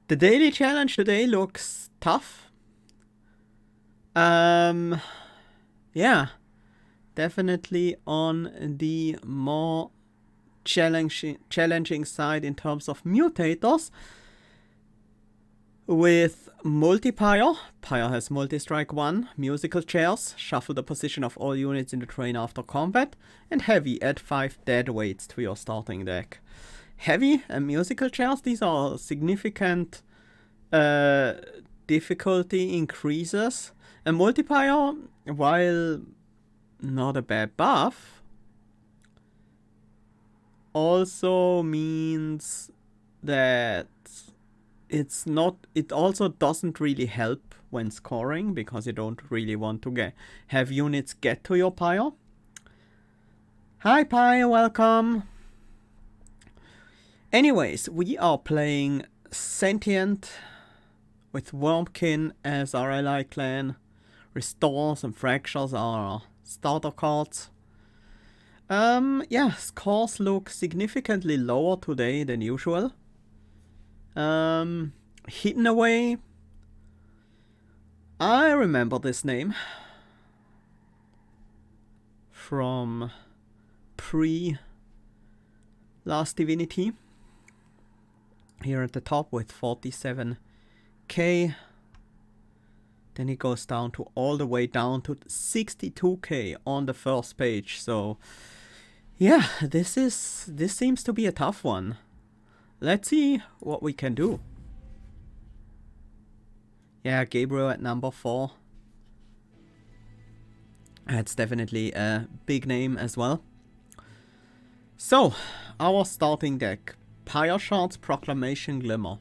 The daily challenge today looks tough. Yeah, definitely on the more challenging side in terms of mutators. With multi-pyre, Pyre has multi-strike 1, musical chairs, shuffle the position of all units in the train after combat, and heavy, add 5 dead weights to your starting deck. Heavy and musical chairs, these are significant difficulty increases. And multi-pyre, while not a bad buff, also means that it also doesn't really help when scoring, because you don't really want to have units get to your pyre. Hi Pyre, welcome. Anyways, we are playing Sentient with Wurmkin as our ally clan. Restores and Fractures are our starter cards. Yeah, scores look significantly lower today than usual. Hidden Away. I remember this name from pre-Last Divinity. Here at the top with 47k. Then it goes down to all the way down to 62k on the first page. So yeah, this seems to be a tough one. Let's see what we can do. Yeah, Gabriel at number 4. That's definitely a big name as well. So, our starting deck. Pyre Shards, Proclamation, Glimmer.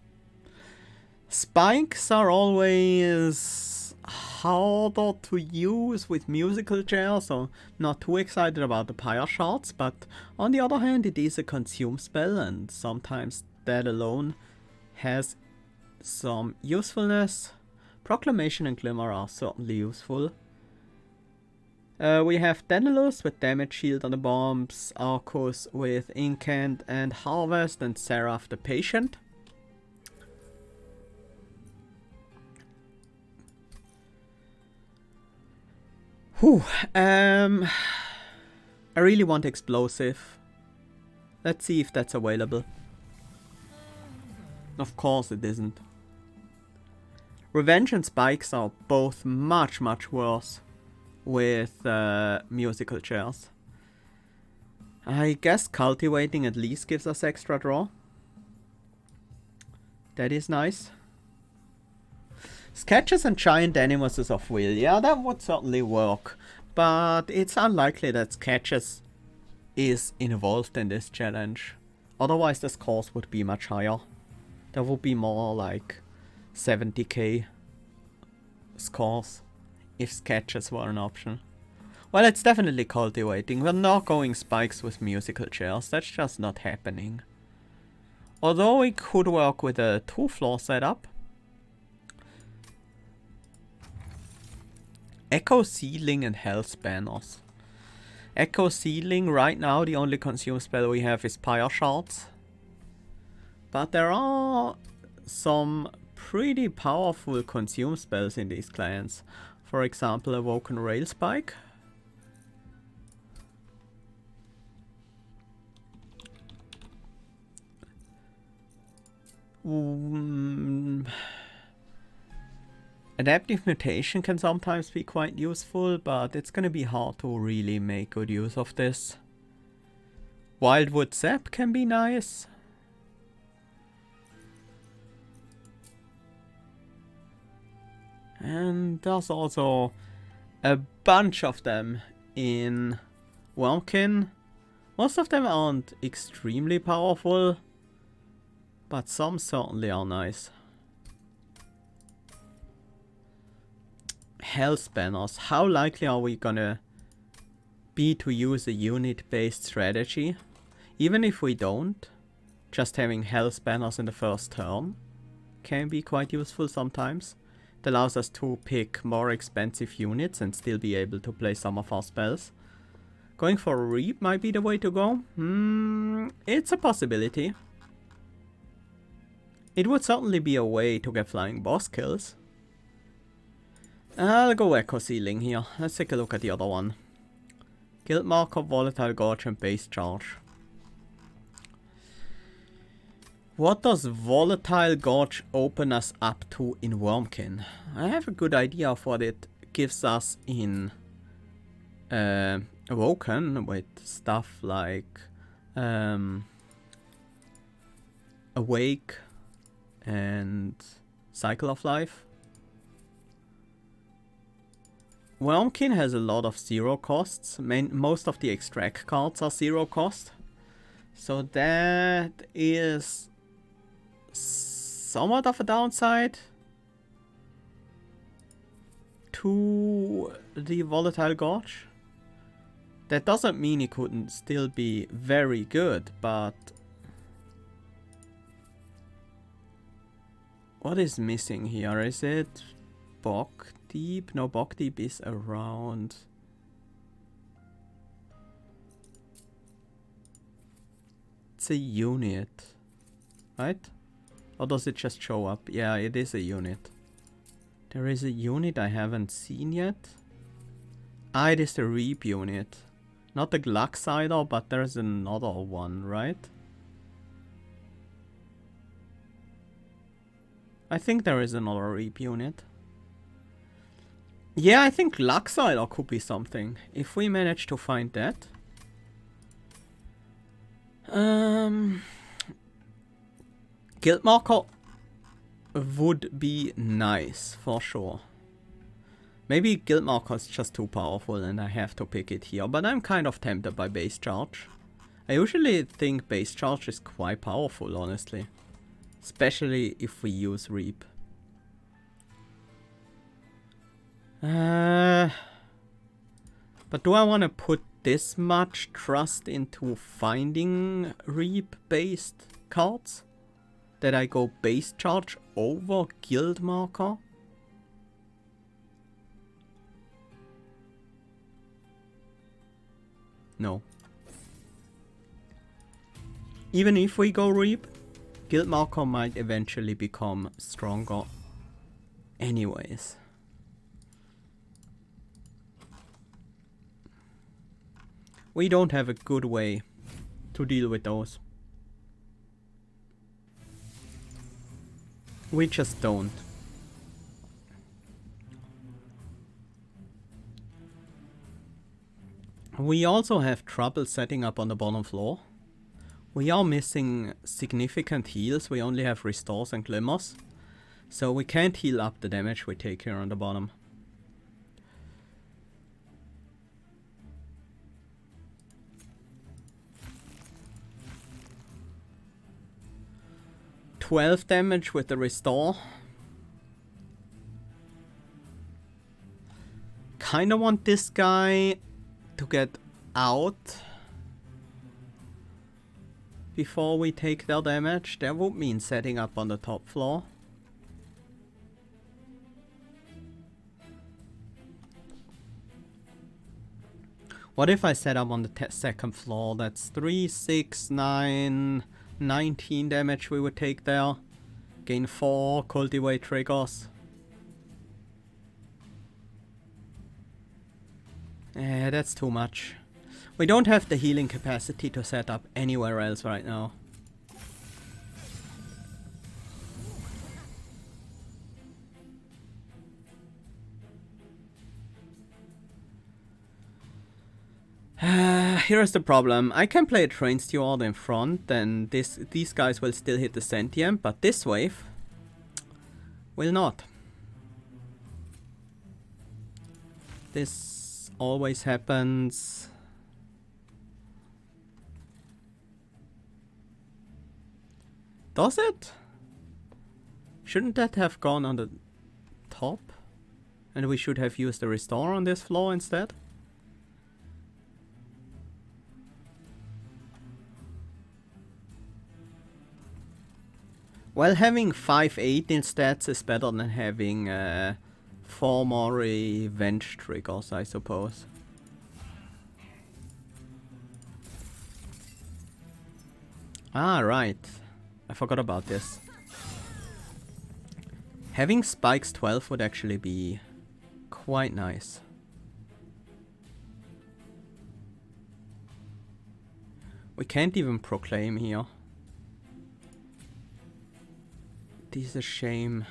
Spikes are always harder to use with musical chairs, so not too excited about the Pyre Shards, but on the other hand it is a consume spell, and sometimes that alone has some usefulness. Proclamation and Glimmer are certainly useful. We have Daedalus with damage shield on the bombs, Arcus with Incant and Harvest, and Seraph the Patient. Whew, I really want Explosive. Let's see if that's available. Of course it isn't. Revenge and Spikes are both much worse with musical chairs. I guess Cultivating at least gives us extra draw. That is nice. Sketches and Giant Animuses of Will. Yeah, that would certainly work. But it's unlikely that Sketches is involved in this challenge. Otherwise the scores would be much higher. There would be more like 70k scores if Sketches were an option. Well, it's definitely Cultivating. We're not going Spikes with musical chairs. That's just not happening. Although we could work with a 2-floor setup. Echo Sealing and Hell's Banners. Echo Sealing, right now the only consume spell we have is Pyre Shards. But there are some pretty powerful consume spells in these clans. For example, Awoken Rail Spike. Adaptive Mutation can sometimes be quite useful, but it's gonna be hard to really make good use of this. Wildwood Zap can be nice. And there's also a bunch of them in Wurmkin. Most of them aren't extremely powerful, but some certainly are nice. Hell's Banners. How likely are we gonna be to use a unit-based strategy? Even if we don't, just having Hell's Banners in the first turn can be quite useful sometimes. It allows us to pick more expensive units and still be able to play some of our spells. Going for a Reap might be the way to go. It's a possibility. It would certainly be a way to get flying boss kills. I'll go Echo Sealing here. Let's take a look at the other one. Guild Marker, Volatile Gorge and Base Charge. What does Volatile Gorge open us up to in Wurmkin? I have a good idea of what it gives us in Awoken, with stuff like Awake and Cycle of Life. Wurmkin has a lot of zero costs. Most of the extract cards are zero cost. So that is somewhat of a downside to the Volatile Gorge. That doesn't mean it couldn't still be very good, but what is missing here? Is it Bog Deep? No, Bog Deep is around. It's a unit, right? Or does it just show up? Yeah, it is a unit. There is a unit I haven't seen yet. Ah, it is the Reap unit. Not the Gluxider, but there's another one, right? I think there is another Reap unit. Yeah, I think Gluxider could be something. If we manage to find that. Guild Marker would be nice, for sure. Maybe Guild Marker is just too powerful and I have to pick it here, but I'm kind of tempted by Base Charge. I usually think Base Charge is quite powerful, honestly. Especially if we use Reap. But do I want to put this much trust into finding Reap-based cards? That I go Base Charge over Guild Marker? No. Even if we go Reap, Guild Marker might eventually become stronger anyways. We don't have a good way to deal with those. We just don't. We also have trouble setting up on the bottom floor. We are missing significant heals. We only have Restores and Glimmers. So we can't heal up the damage we take here on the bottom. $12 damage with the Restore. Kinda want this guy to get out before we take their damage. That would mean setting up on the top floor. What if I set up on the second floor? That's 3, 6, 9... 19 damage we would take there. Gain 4 cultivate triggers. That's too much. We don't have the healing capacity to set up anywhere else right now. Here's the problem. I can play a Train Steward in front, then these guys will still hit the Sentient, but this wave will not. This always happens. Does it? Shouldn't that have gone on the top? And we should have used the Restore on this floor instead? Well, having 5-8 in stats is better than having 4 more revenge triggers, I suppose. Ah, right. I forgot about this. Having spikes 12 would actually be quite nice. We can't even proclaim here. This is a shame.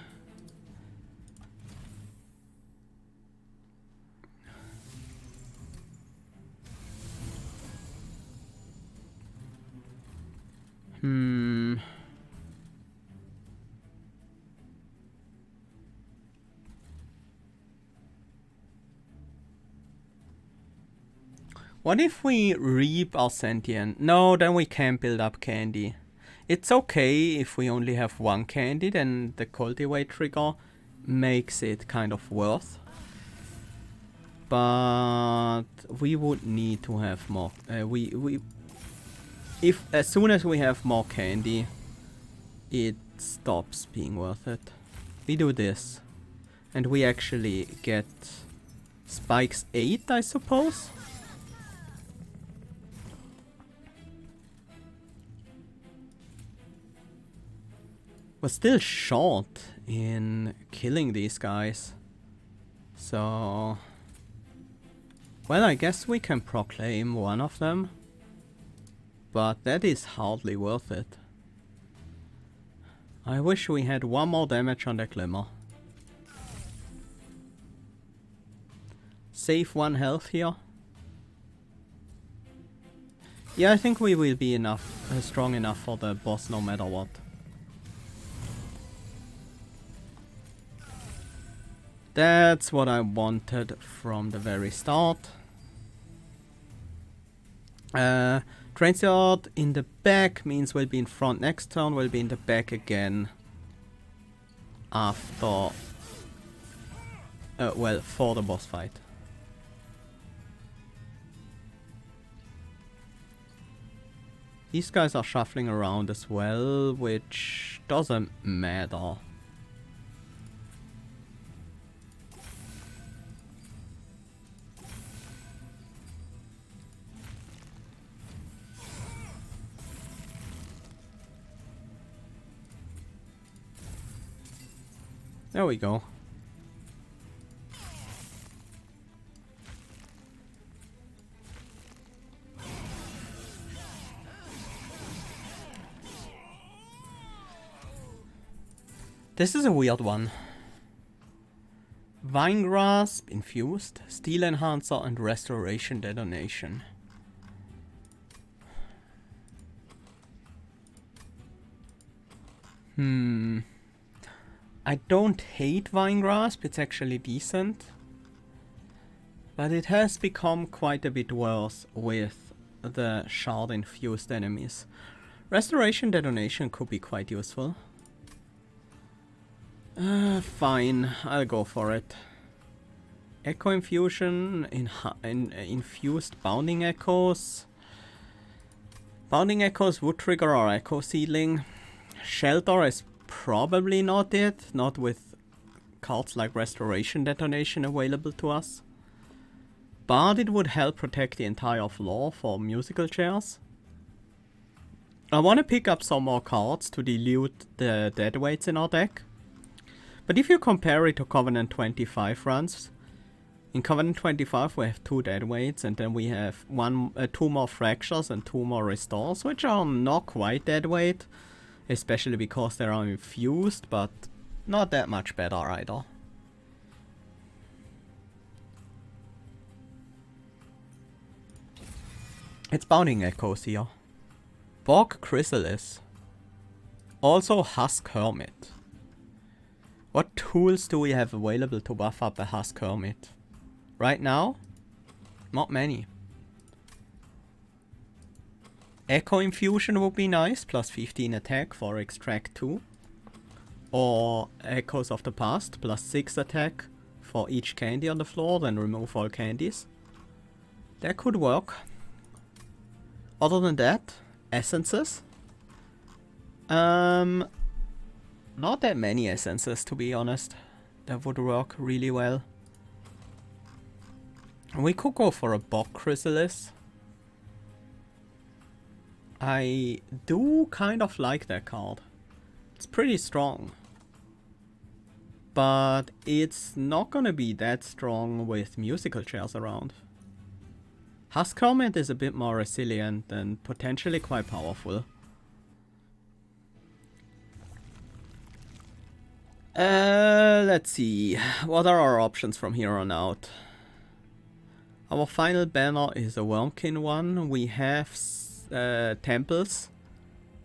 What if we reap our sentient? No, then we can't build up candy. It's okay if we only have one candy, then the cultivate trigger makes it kind of worth. But we would need to have more. If as soon as we have more candy, it stops being worth it. We do this, and we actually get spikes 8, I suppose. We're still short in killing these guys. So, well, I guess we can proclaim one of them. But that is hardly worth it. I wish we had one more damage on the Glimmer. Save 1 health here. Yeah, I think we will be strong enough for the boss no matter what. That's what I wanted from the very start. Transport in the back means we'll be in front next turn, we'll be in the back again after, well, for the boss fight. These guys are shuffling around as well, which doesn't matter. There we go. This is a weird one. Vine Grasp infused, Steel Enhancer and Restoration Detonation. I don't hate Vine Grasp, it's actually decent. But it has become quite a bit worse with the Shard infused enemies. Restoration Detonation could be quite useful. Fine, I'll go for it. Echo Infusion, infused Bounding Echoes. Bounding Echoes would trigger our Echo Seedling. Shelter is probably not it, not with cards like Restoration Detonation available to us. But it would help protect the entire floor for musical chairs. I want to pick up some more cards to dilute the deadweights in our deck. But if you compare it to Covenant 25 runs, in Covenant 25 we have 2 deadweights and then we have 2 more fractures and 2 more restores, which are not quite deadweight. Especially because they are infused, but not that much better either. It's Bounding Echoes here. Bog Chrysalis. Also Husk Hermit. What tools do we have available to buff up a Husk Hermit? Right now? Not many. Echo Infusion would be nice, plus 15 attack for Extract 2. Or Echoes of the Past, plus 6 attack for each candy on the floor, then remove all candies. That could work. Other than that, Essences. Not that many Essences, to be honest. That would work really well. We could go for a Bog Chrysalis. I do kind of like that card. It's pretty strong. But it's not gonna be that strong with musical chairs around. Husk Helmet is a bit more resilient and potentially quite powerful. Let's see. What are our options from here on out? Our final banner is a Wurmkin one. We have temples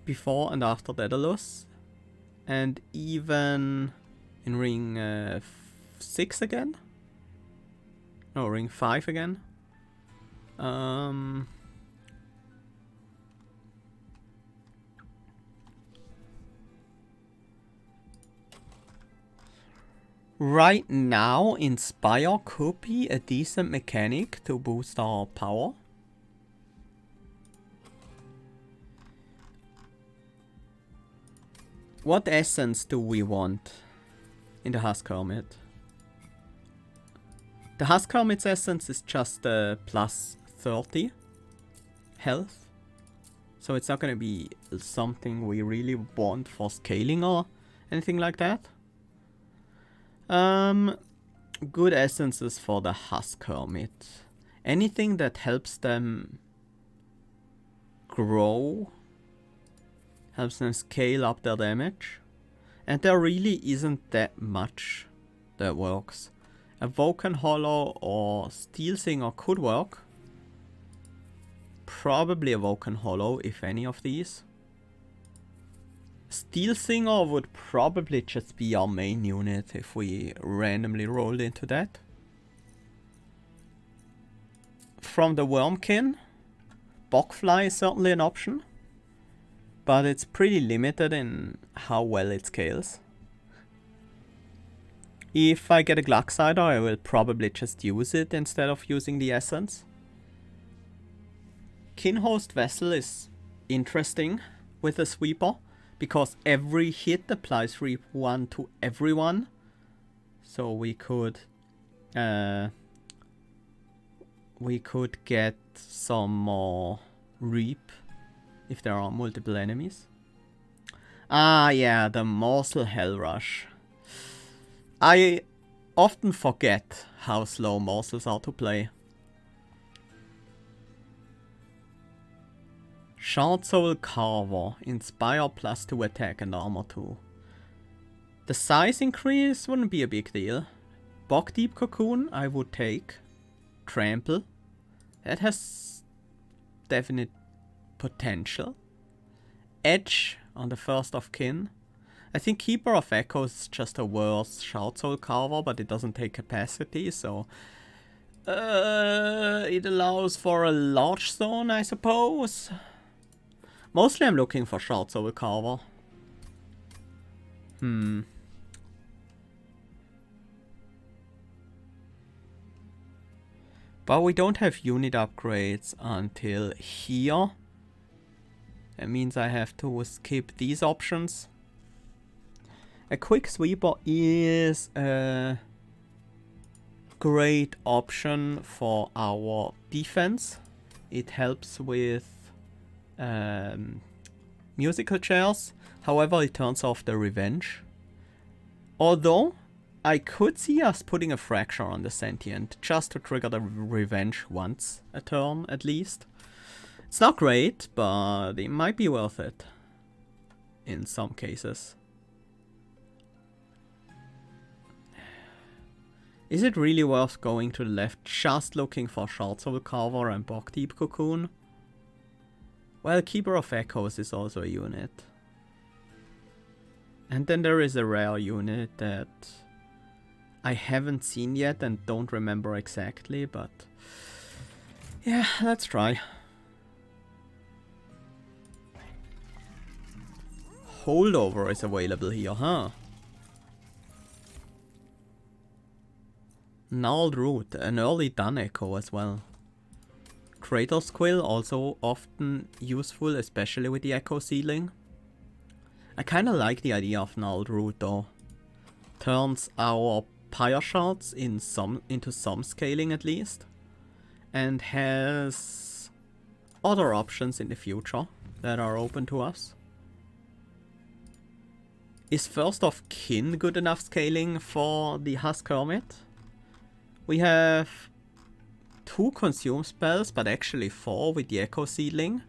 before and after Daedalus. And even in ring 6 again? No, ring 5 again. Right now, Inspire could be a decent mechanic to boost our power. What essence do we want in the Husk Helmet? The Husk Helmet's essence is just plus 30 health. So it's not going to be something we really want for scaling or anything like that. Good essences for the Husk Helmet. Anything that helps them grow, helps them scale up their damage. And there really isn't that much that works. Awoken Hollow or Steel Singer could work. Probably Awoken Hollow, if any of these. Steel Singer would probably just be our main unit if we randomly rolled into that. From the Wurmkin, Bogfly is certainly an option. But it's pretty limited in how well it scales. If I get a Gluxider, I will probably just use it instead of using the essence. Kinhost Vessel is interesting with a sweeper, because every hit applies Reap 1 to everyone. So we could get some more Reap if there are multiple enemies. Ah yeah, the Morsel Hell Rush. I often forget how slow morsels are to play. Shard Soul Carver, Inspire +2 attack and armor 2. The size increase wouldn't be a big deal. Bog Deep Cocoon I would take. Trample. That has definite potential. Etch on the First of Kin. I think Keeper of Echoes is just a worse Shard Soul Carver, but it doesn't take capacity, so it allows for a large zone, I suppose. Mostly I'm looking for Shard Soul Carver. But we don't have unit upgrades until here. That means I have to skip these options. A Quick Sweeper is a great option for our defense. It helps with musical chairs. However, it turns off the Revenge. Although, I could see us putting a Fracture on the Sentient just to trigger the Revenge once a turn at least. It's not great, but it might be worth it in some cases. Is it really worth going to the left just looking for Shard Soul Carver and Bog Deep Cocoon? Well, Keeper of Echoes is also a unit. And then there is a rare unit that I haven't seen yet and don't remember exactly, but yeah, let's try. Holdover is available here, huh? Gnarled Root, an early Dun Echo as well. Kratos Quill, also often useful, especially with the Echo Ceiling. I kinda like the idea of Gnarled Root though. Turns our Pyre Shards into some scaling at least. And has other options in the future that are open to us. Is First of Kin good enough scaling for the Husk Hermit? We have 2 consume spells, but actually 4 with the Echo Seedling.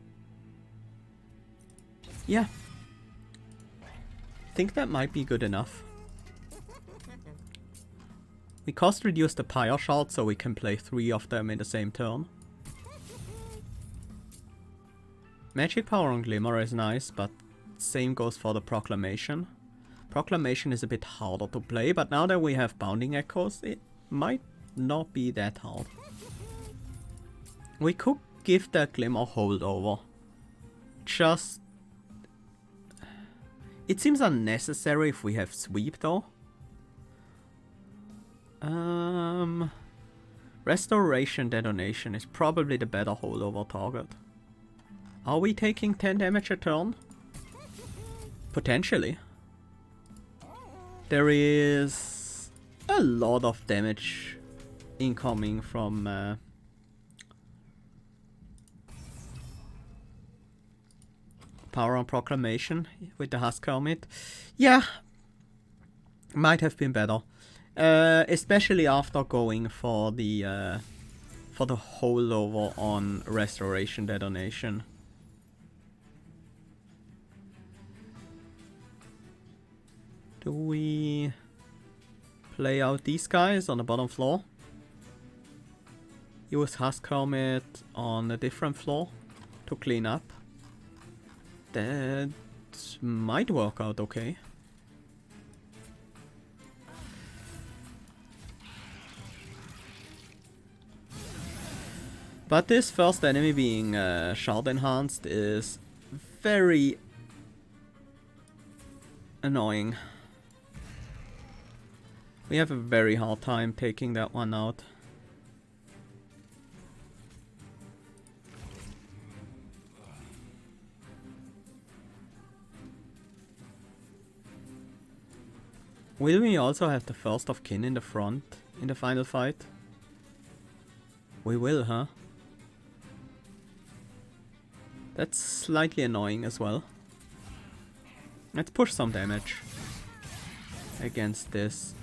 Yeah. I think that might be good enough. We cost reduce the Pyre Shard so we can play 3 of them in the same turn. Magic Power on Glimmer is nice, but same goes for the Proclamation. Proclamation is a bit harder to play, but now that we have Bounding Echoes, it might not be that hard. We could give that Glimmer holdover. Just... It seems unnecessary if we have Sweep though. Restoration Detonation is probably the better holdover target. Are we taking 10 damage a turn? Potentially. There is a lot of damage incoming from Power on Proclamation with the Husk Hermit. Yeah, might have been better. Especially after going for the holdover on Restoration Detonation. Do we play out these guys on the bottom floor? Use Husk Hermit on a different floor to clean up. That might work out okay. But this first enemy being Shard enhanced is very annoying. We have a very hard time taking that one out. Will we also have the First of Kin in the front in the final fight? We will, huh? That's slightly annoying as well. Let's push some damage against this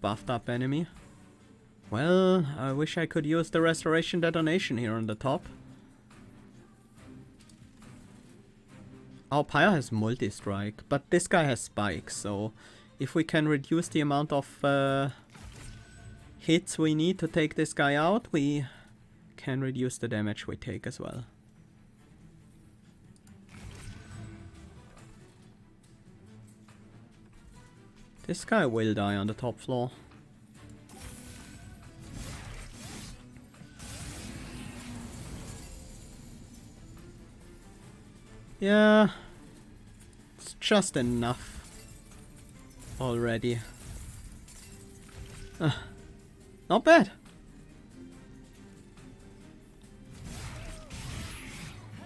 buffed up enemy. Well, I wish I could use the Restoration Detonation here on the top. Our Pyre has multi-strike, but this guy has spikes, so if we can reduce the amount of hits we need to take this guy out, we can reduce the damage we take as well. This guy will die on the top floor. Yeah, it's just enough already. Not bad.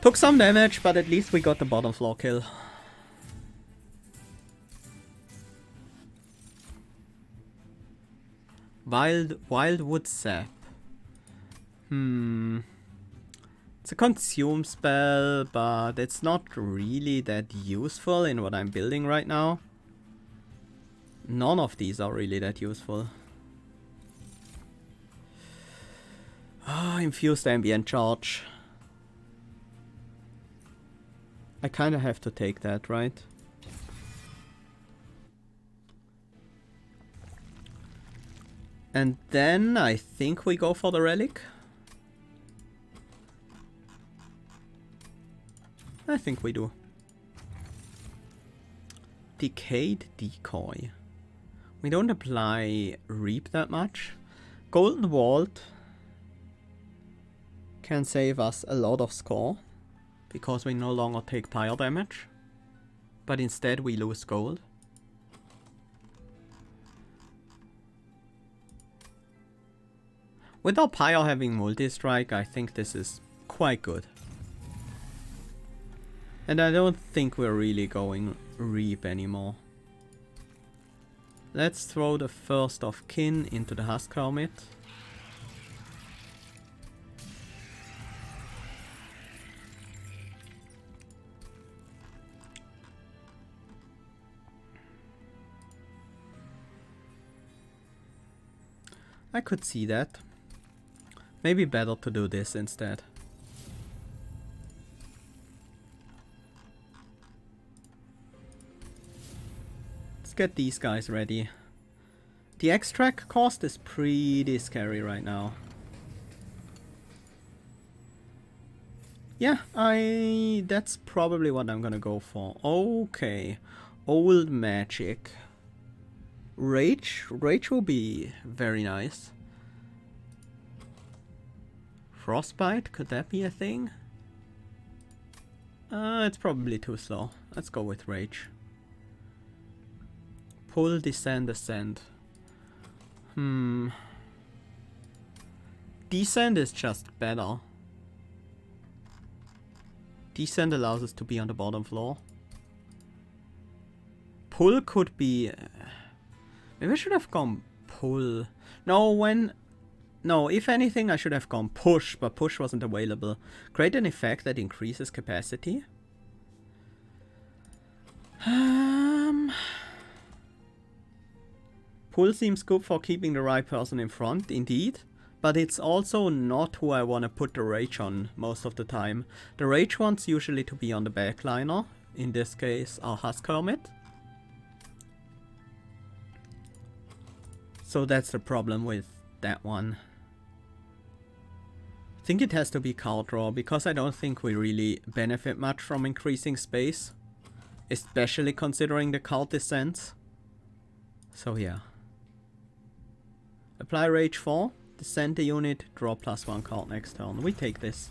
Took some damage, but at least we got the bottom floor kill. Wildwood Sap. It's a consume spell, but it's not really that useful in what I'm building right now. None of these are really that useful. Infused Ambient Charge. I kinda have to take that, right? And then I think we go for the relic. I think we do. Decayed Decoy. We don't apply Reap that much. Golden Vault can save us a lot of score because we no longer take Pyre damage, but instead we lose gold. With our Pyre having multi-strike, I think this is quite good. And I don't think we're really going Reap anymore. Let's throw the First of Kin into the Husk Hermit. I could see that. Maybe better to do this instead. Let's get these guys ready. The extract cost is pretty scary right now. Yeah, that's probably what I'm gonna go for. Okay. Old magic. Rage will be very nice. Frostbite, could that be a thing? It's probably too slow. Let's go with Rage. Pull, descend, ascend. Descend is just better. Descend allows us to be on the bottom floor. Pull could be... maybe I should have gone pull. No, if anything I should have gone push, but push wasn't available. Create an effect that increases capacity. Pull seems good for keeping the right person in front, indeed. But it's also not who I want to put the rage on most of the time. The rage wants usually to be on the backliner. In this case, our Husk Hermit. So that's the problem with that one. I think it has to be card draw, because I don't think we really benefit much from increasing space. Especially considering the card descents. So yeah. Apply Rage 4, descend the unit, draw +1 card next turn. We take this.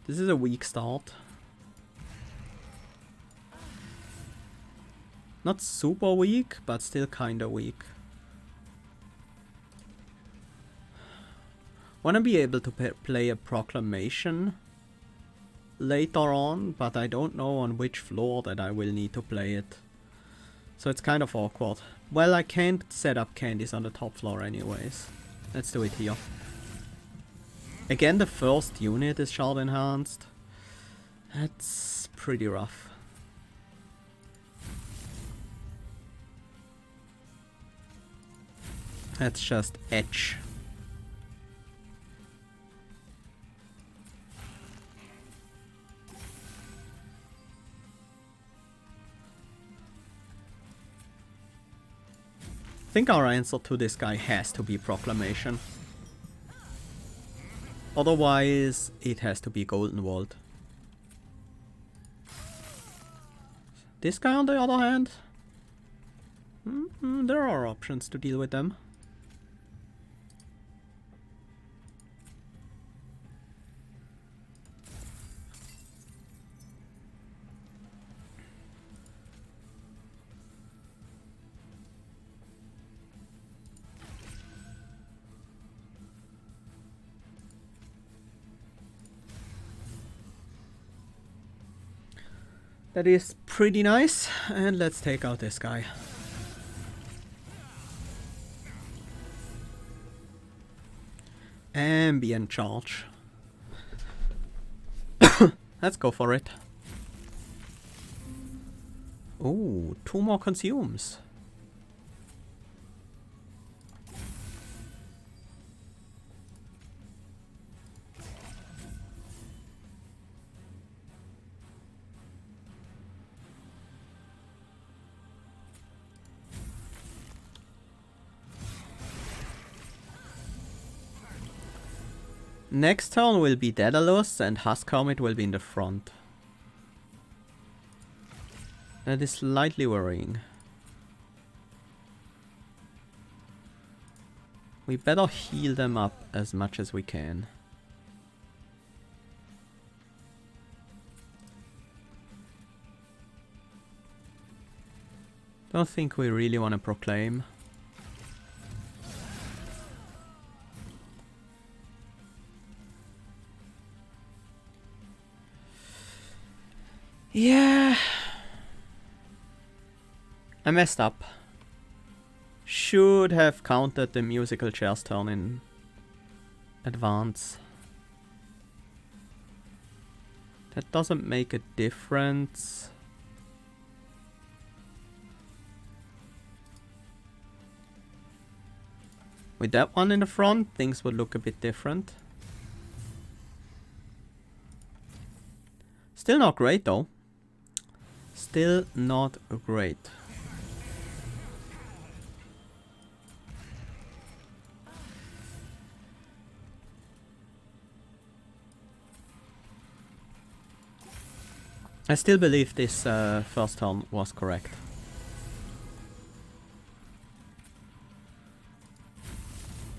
This is a weak start. Not super weak, but still kinda weak. Wanna be able to play a proclamation later on, but I don't know on which floor that I will need to play it. So it's kind of awkward. Well, I can't set up candies on the top floor anyways. Let's do it here. Again, the first unit is shard enhanced. That's pretty rough. That's just Etch. I think our answer to this guy has to be Proclamation. Otherwise, it has to be Golden Vault. This guy, on the other hand, there are options to deal with them. That is pretty nice, and let's take out this guy. Ambient charge. Let's go for it. Oh, 2 more consumes. Next turn will be Daedalus and Husk Hermit will be in the front. That is slightly worrying. We better heal them up as much as we can. Don't think we really want to proclaim. Yeah. I messed up. Should have counted the musical chair's turn in advance. That doesn't make a difference. With that one in the front, things would look a bit different. Still not great though. Still not great. I still believe this first turn was correct.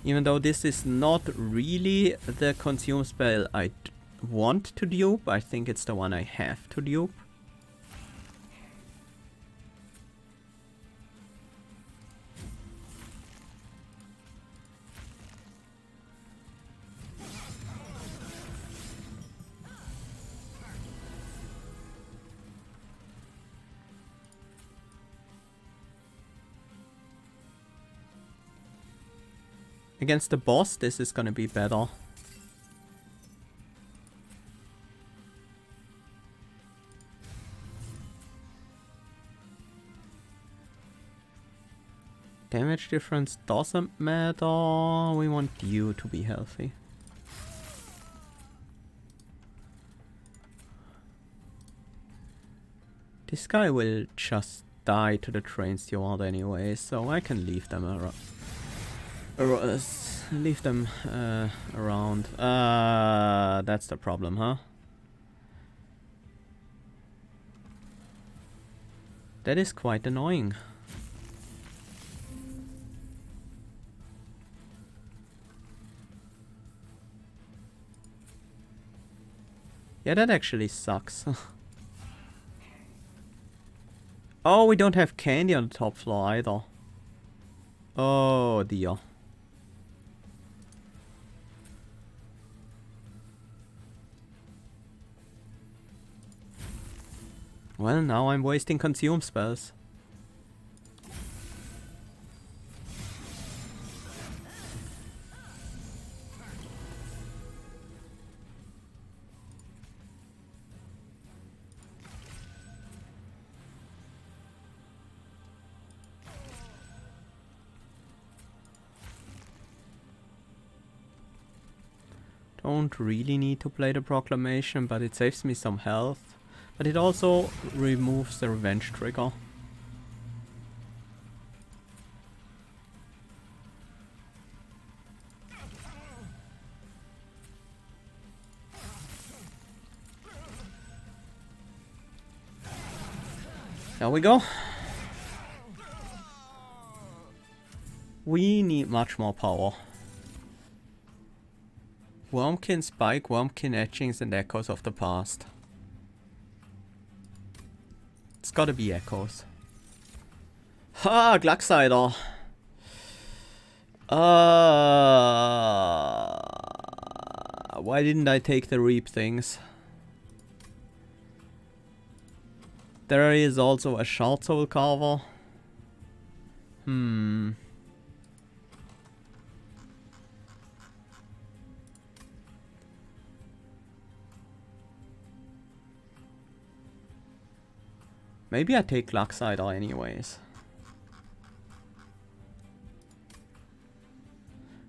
Even though this is not really the consume spell I want to dupe, I think it's the one I have to dupe. Against the boss, this is gonna be better. Damage difference doesn't matter. We want you to be healthy. This guy will just die to the train steward anyway, so I can leave them around. Leave them around. That's the problem, huh? That is quite annoying. Yeah, that actually sucks. Oh, we don't have candy on the top floor either. Oh dear. Well, now I'm wasting consume spells. Don't really need to play the proclamation, but it saves me some health. But it also removes the revenge trigger. There we go. We need much more power. Wurmkin Spike, Wurmkin Etchings and Echoes of the Past. It's gotta be Echoes. Ha! Glucksider! Why didn't I take the Reap things? There is also a Shard Soul Carver. Maybe I take Glucksider anyways.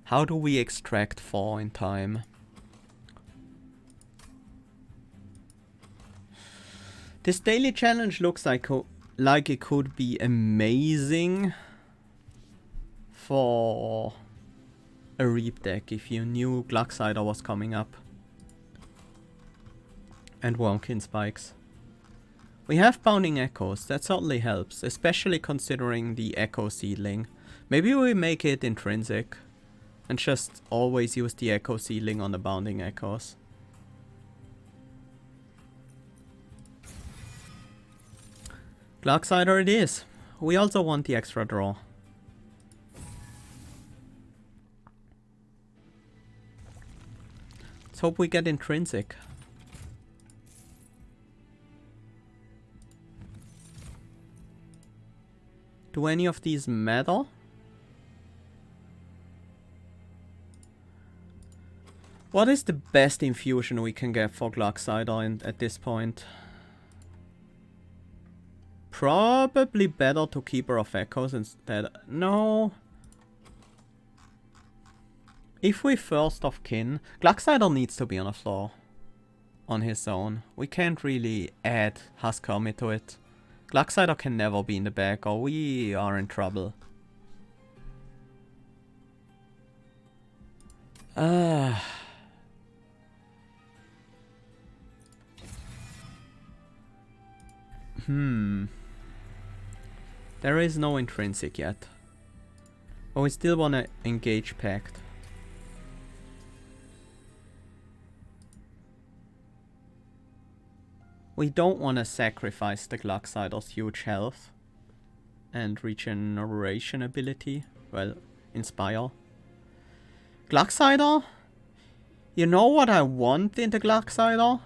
How do we extract 4 in time? This daily challenge looks like it could be amazing for a Reap deck if you knew Glucksider was coming up. And Wurmkin Spikes. We have Bounding Echoes, that certainly helps, especially considering the Echo Seedling. Maybe we make it intrinsic and just always use the Echo Seedling on the Bounding Echoes. Glucksider it is. We also want the extra draw. Let's hope we get intrinsic. Do any of these matter? What is the best infusion we can get for Glaxider at this point? Probably better to Keeper of Echoes instead. No. If we first of kin, Glaxider needs to be on the floor. On his own. We can't really add Husk Hermit to it. Glaxider can never be in the back or we are in trouble. There is no intrinsic yet. But we still wanna engage Pact. We don't wanna sacrifice the Glaxider's huge health and regeneration ability. Well, Inspire. Glaxider? You know what I want in the Glaxider?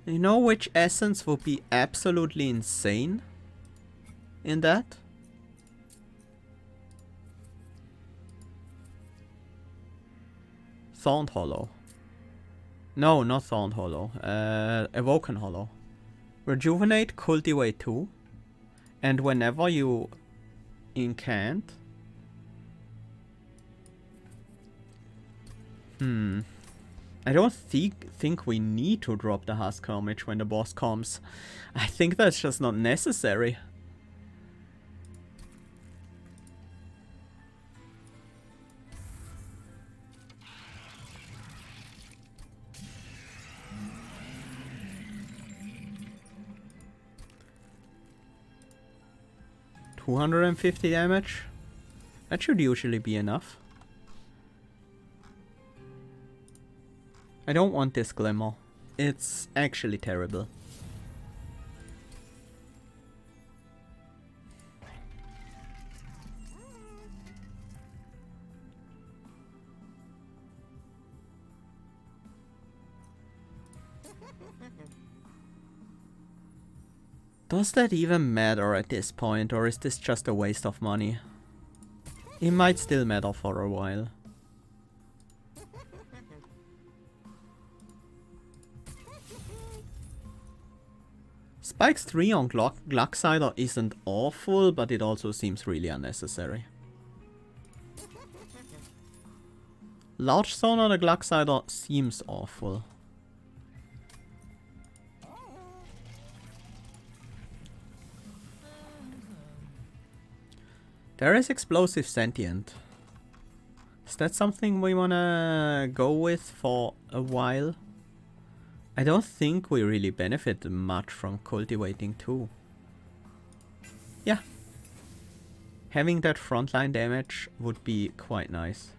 You know which essence would be absolutely insane in that? Thorned Hollow. No, not Thorned Hollow. Awoken Hollow. Rejuvenate, Cultivate 2. And whenever you incant... I don't think we need to drop the Husk Hermit when the boss comes. I think that's just not necessary. $250 damage? That should usually be enough. I don't want this Glimmer. It's actually terrible. Does that even matter at this point, or is this just a waste of money? It might still matter for a while. Spikes 3 on Glaxider isn't awful, but it also seems really unnecessary. Large Stone on a Glaxider seems awful. There is Explosive Sentient. Is that something we wanna go with for a while? I don't think we really benefit much from cultivating too. Yeah. Having that frontline damage would be quite nice.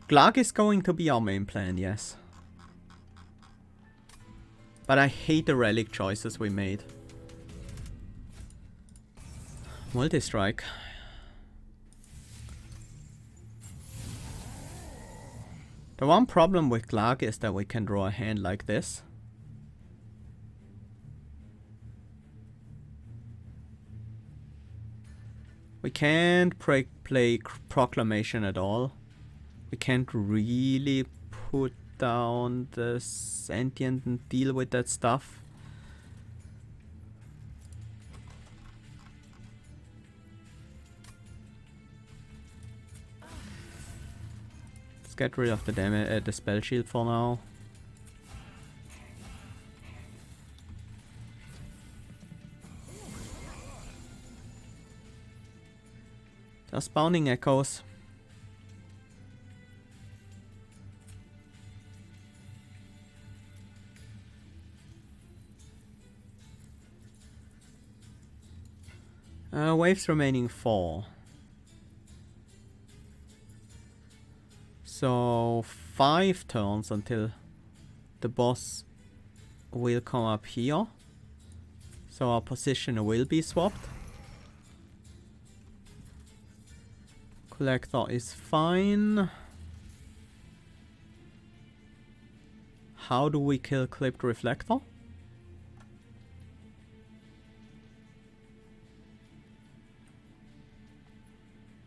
Glarg is going to be our main plan, yes. But I hate the relic choices we made. Multi-strike. The one problem with Glarg is that we can draw a hand like this. We can't play Proclamation at all. We can't really put down the Sentient and deal with that stuff. Let's get rid of the damage, the spell shield for now. Just Bounding Echoes. Waves remaining 4. So 5 turns until the boss will come up here. So our position will be swapped. Collector is fine. How do we kill Clipped Reflector?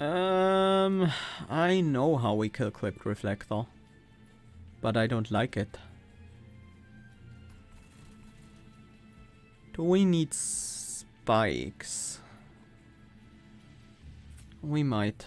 I know how we kill Clipped Reflector, but I don't like it. Do we need spikes? We might.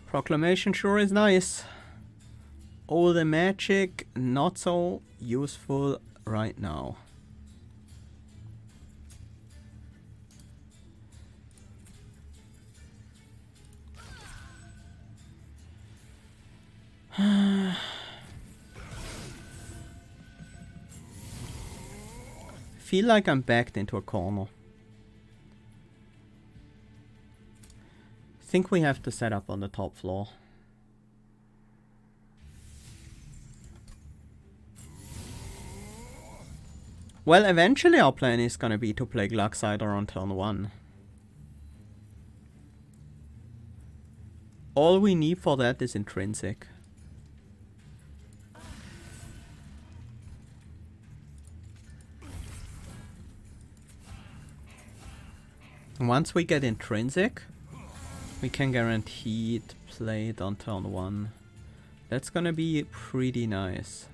Proclamation sure is nice. All the magic not so useful right now. Feel like I'm backed into a corner. Think we have to set up on the top floor. Well, eventually our plan is gonna be to play Glaxider on turn 1. All we need for that is intrinsic. Once we get intrinsic, we can guaranteed play it on turn 1. That's gonna be pretty nice.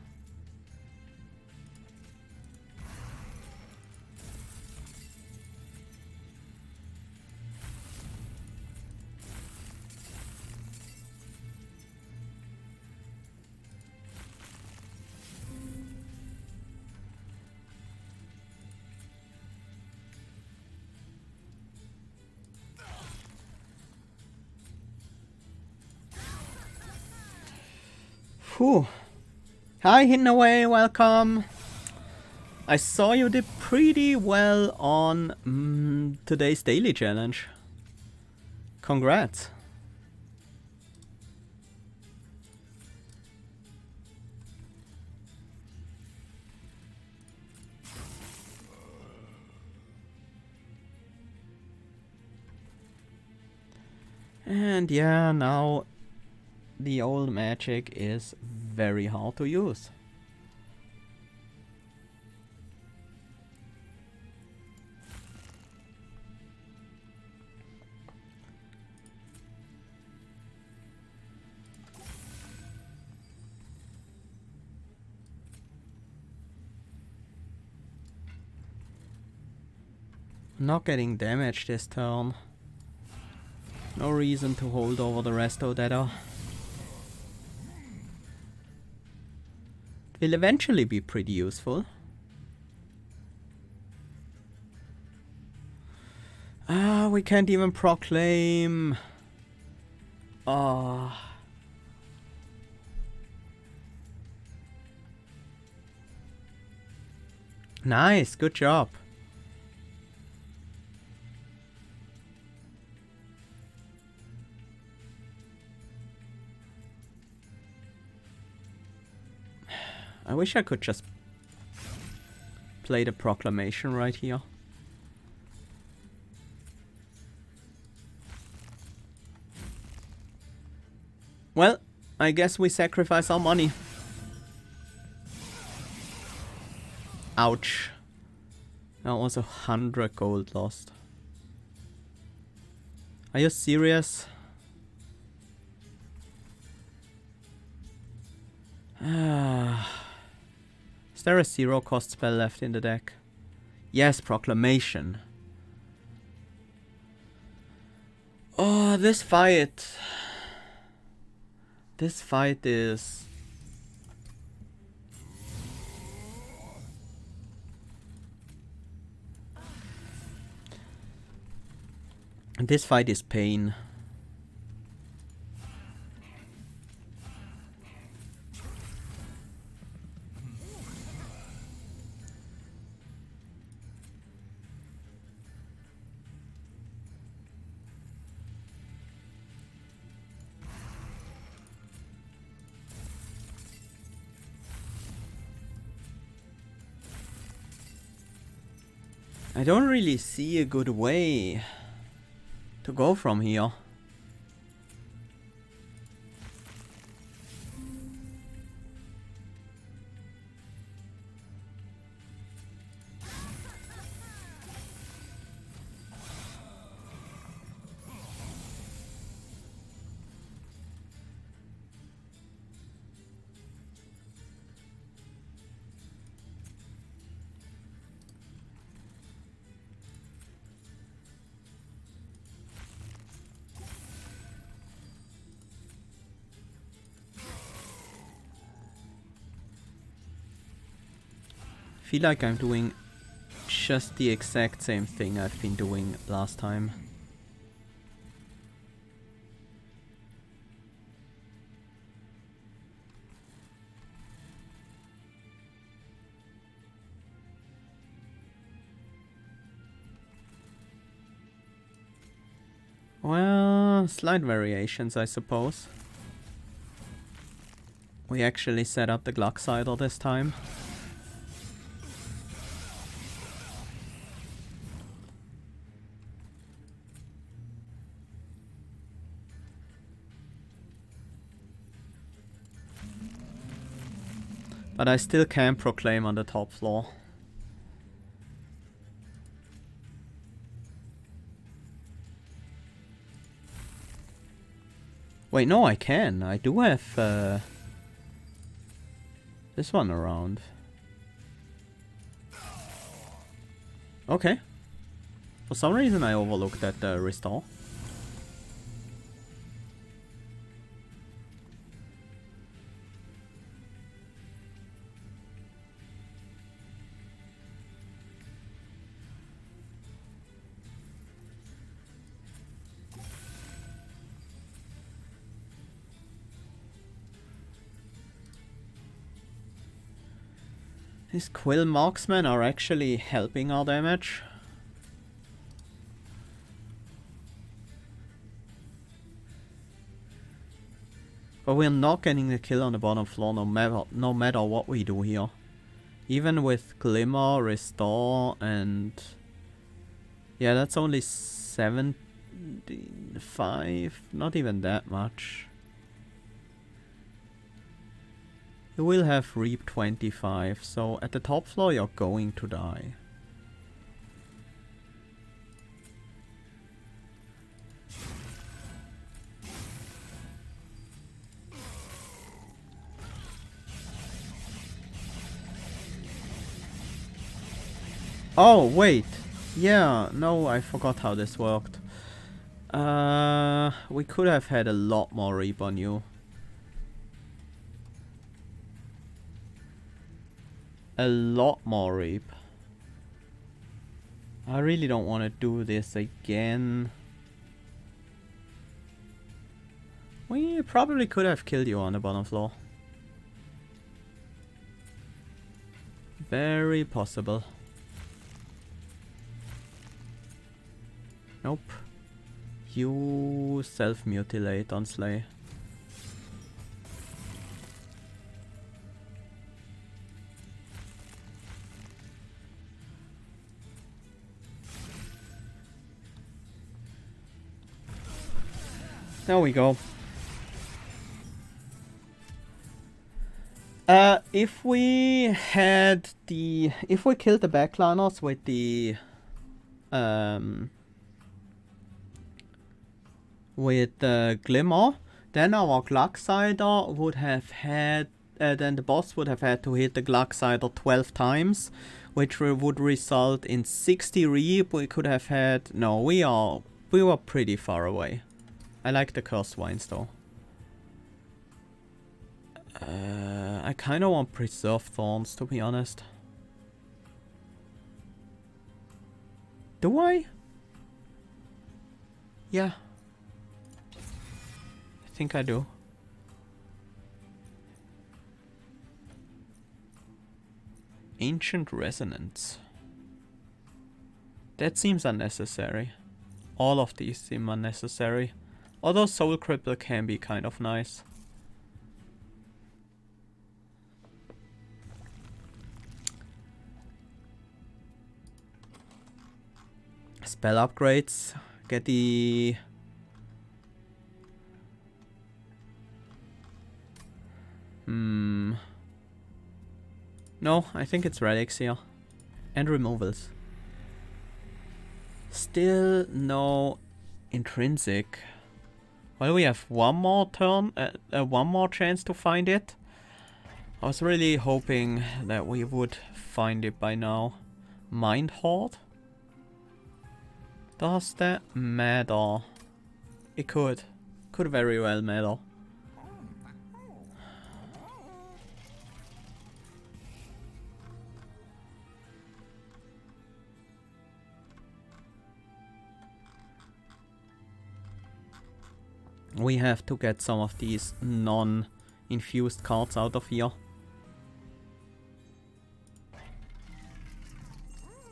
Whew. Hi, Hidden Away, welcome. I saw you did pretty well on today's daily challenge. Congrats. And yeah, now the old magic is very hard to use. Not getting damaged this turn. No reason to hold over the resto data. Will eventually be pretty useful. Ah, we can't even proclaim. Ah. Nice, good job. I wish I could just play the proclamation right here. Well, I guess we sacrifice our money. Ouch. That was 100 gold lost. Are you serious? Is there a 0 cost spell left in the deck? Yes, proclamation. Oh, this fight. This fight is... This fight is pain. I don't really see a good way to go from here. I feel like I'm doing just the exact same thing I've been doing last time. Well, slight variations, I suppose. We actually set up the Glucksider this time. But I still can proclaim on the top floor. Wait, no, I can. I do have this one around. Okay. For some reason I overlooked that restore. These Quill Marksmen are actually helping our damage. But we're not getting the kill on the bottom floor no matter what we do here. Even with Glimmer, Restore and... yeah, that's only 75, not even that much. You will have Reap 25, so at the top floor you're going to die. Oh, wait. Yeah, no, I forgot how this worked. We could have had a lot more Reap on you. A lot more Reap. I really don't want to do this again. We probably could have killed you on the bottom floor. Very possible. Nope. You self-mutilate on Slay. There we go. If we killed the backliners with the Glimmer, then our Glucksider would have had, then the boss would have had to hit the Glucksider 12 times, which would result in 60 Reap. We could have had, no, we are we were pretty far away. I like the cursed wines though. I kind of want preserved thorns, to be honest. Do I? Yeah. I think I do. Ancient resonance. That seems unnecessary. All of these seem unnecessary. Although Soul Cripple can be kind of nice. Spell upgrades. Get the... No, I think it's relics here. And removals. Still no intrinsic. Well, we have one more turn, one more chance to find it. I was really hoping that we would find it by now. Mind Horde? Does that matter? It could. Could very well matter. We have to get some of these non-infused cards out of here.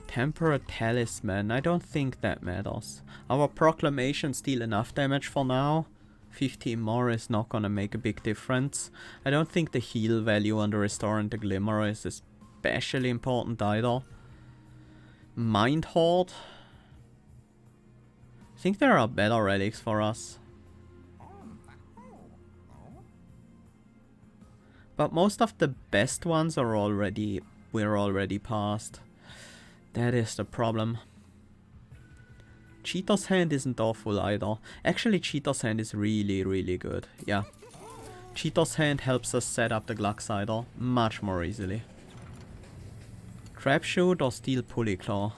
Temperate Talisman, I don't think that matters. Our Proclamations deal enough damage for now. 15 more is not gonna make a big difference. I don't think the heal value on the Restore and the Glimmer is especially important either. Mind Horde? I think there are better relics for us. But most of the best ones are we're already past. That is the problem. Cheater's Hand isn't awful either. Actually, Cheater's Hand is really, really good. Yeah. Cheater's Hand helps us set up the Gluxider much more easily. Crapshoot or Steel Pulley Claw.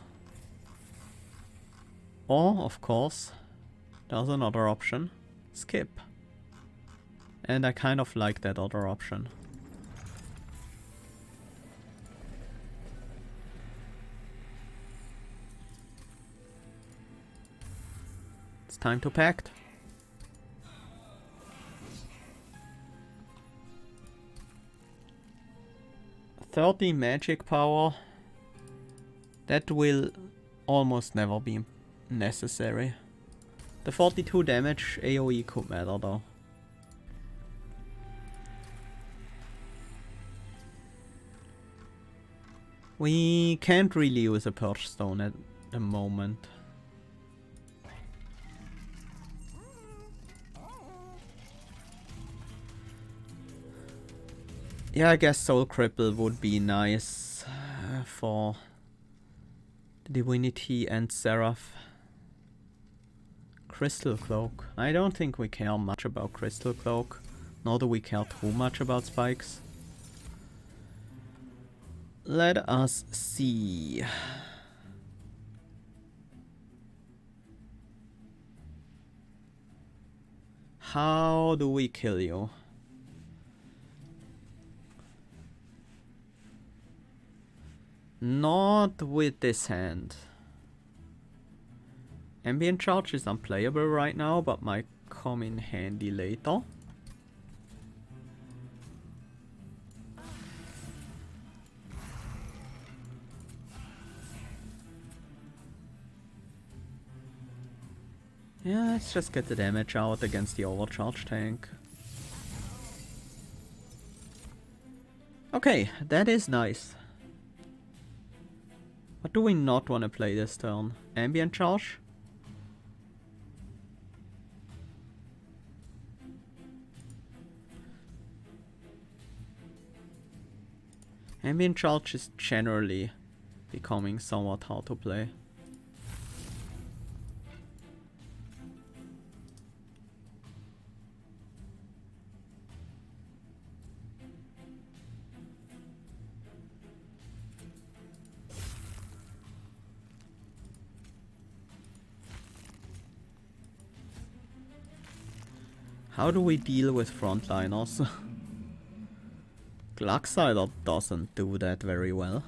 Or, of course, there's another option. Skip. And I kind of like that other option. Time to pact. 30 magic power. That will almost never be necessary. The 42 damage AoE could matter though. We can't really use a Purge Stone at the moment. Yeah, I guess Soul Cripple would be nice for Divinity and Seraph. Crystal Cloak. I don't think we care much about Crystal Cloak, nor do we care too much about spikes. Let us see. How do we kill you? Not with this hand. Ambient Charge is unplayable right now, but might come in handy later. Yeah, let's just get the damage out against the overcharge tank. Okay, that is nice. What do we not want to play this turn? Ambient Charge? Ambient Charge is generally becoming somewhat hard to play. How do we deal with frontliners? Gluxider doesn't do that very well.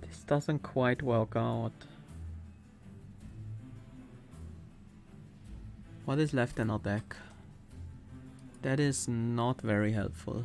This doesn't quite work out. What is left in our deck? That is not very helpful.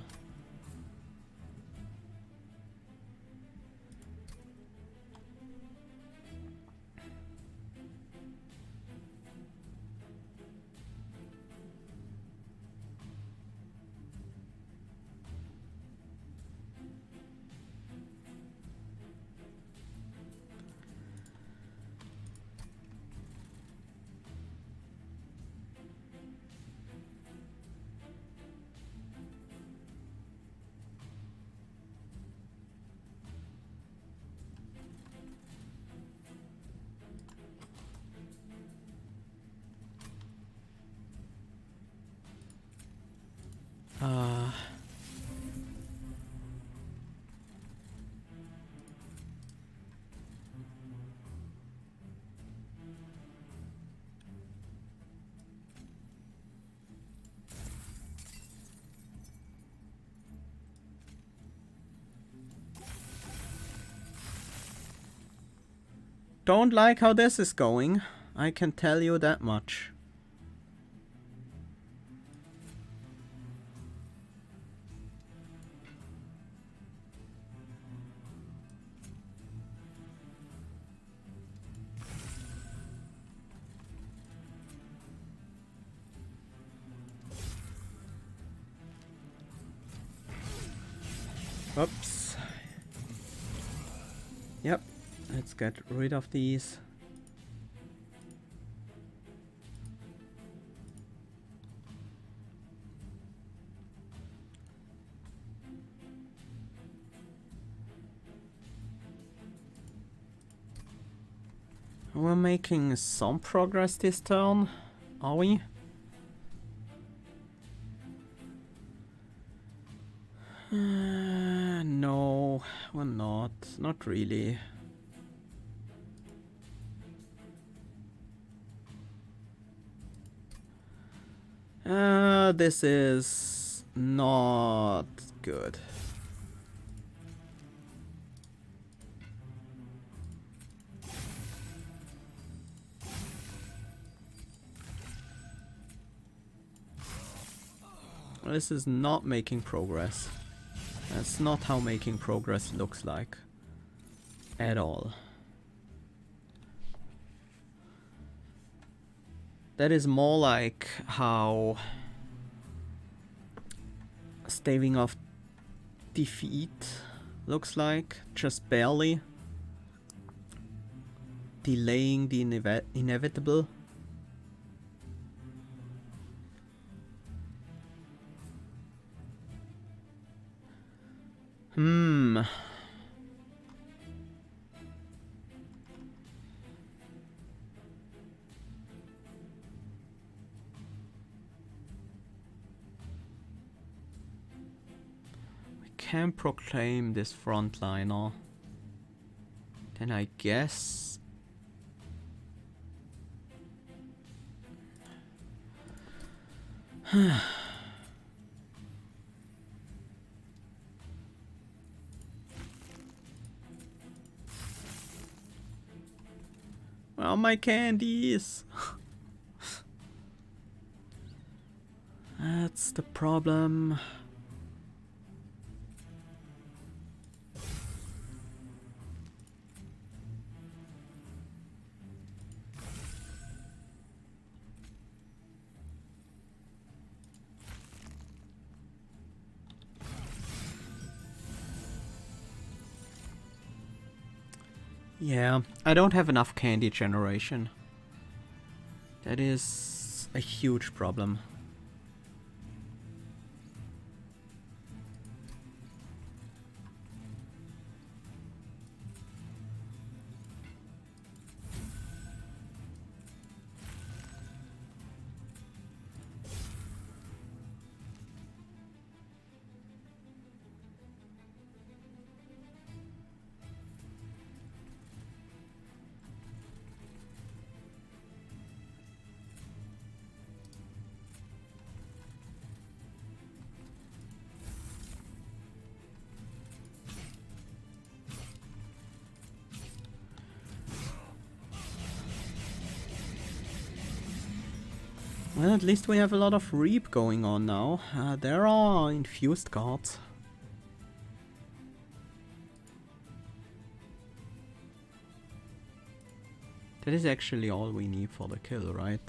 Don't like how this is going, I can tell you that much. Oops. Yep, let's get rid of these. We're making some progress this turn, are we? No, we're not. Not really. This is not good. This is not making progress. That's not how making progress looks like. At all. That is more like how staving off defeat looks like. Just barely. Delaying the inevitable. Can proclaim this frontliner, then I guess where are my candies? That's the problem. Yeah, I don't have enough candy generation. That is a huge problem. Well, at least we have a lot of reap going on now. There are infused cards. That is actually all we need for the kill, right?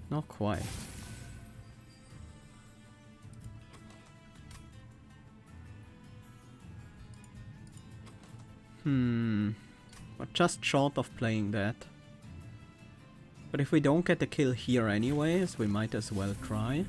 Not quite. We're just short of playing that. But if we don't get the kill here anyways, we might as well try.